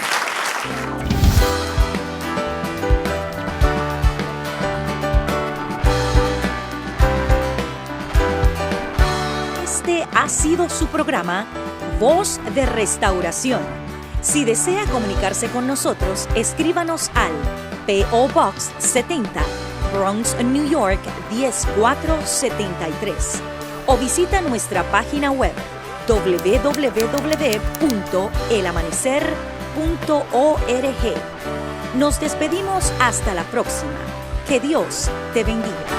Este ha sido su programa Voz de Restauración. Si desea comunicarse con nosotros, escríbanos al P.O. Box 70, Bronx, New York 10473 o visita nuestra página web www.elamanecer.org. Nos despedimos hasta la próxima. Que Dios te bendiga.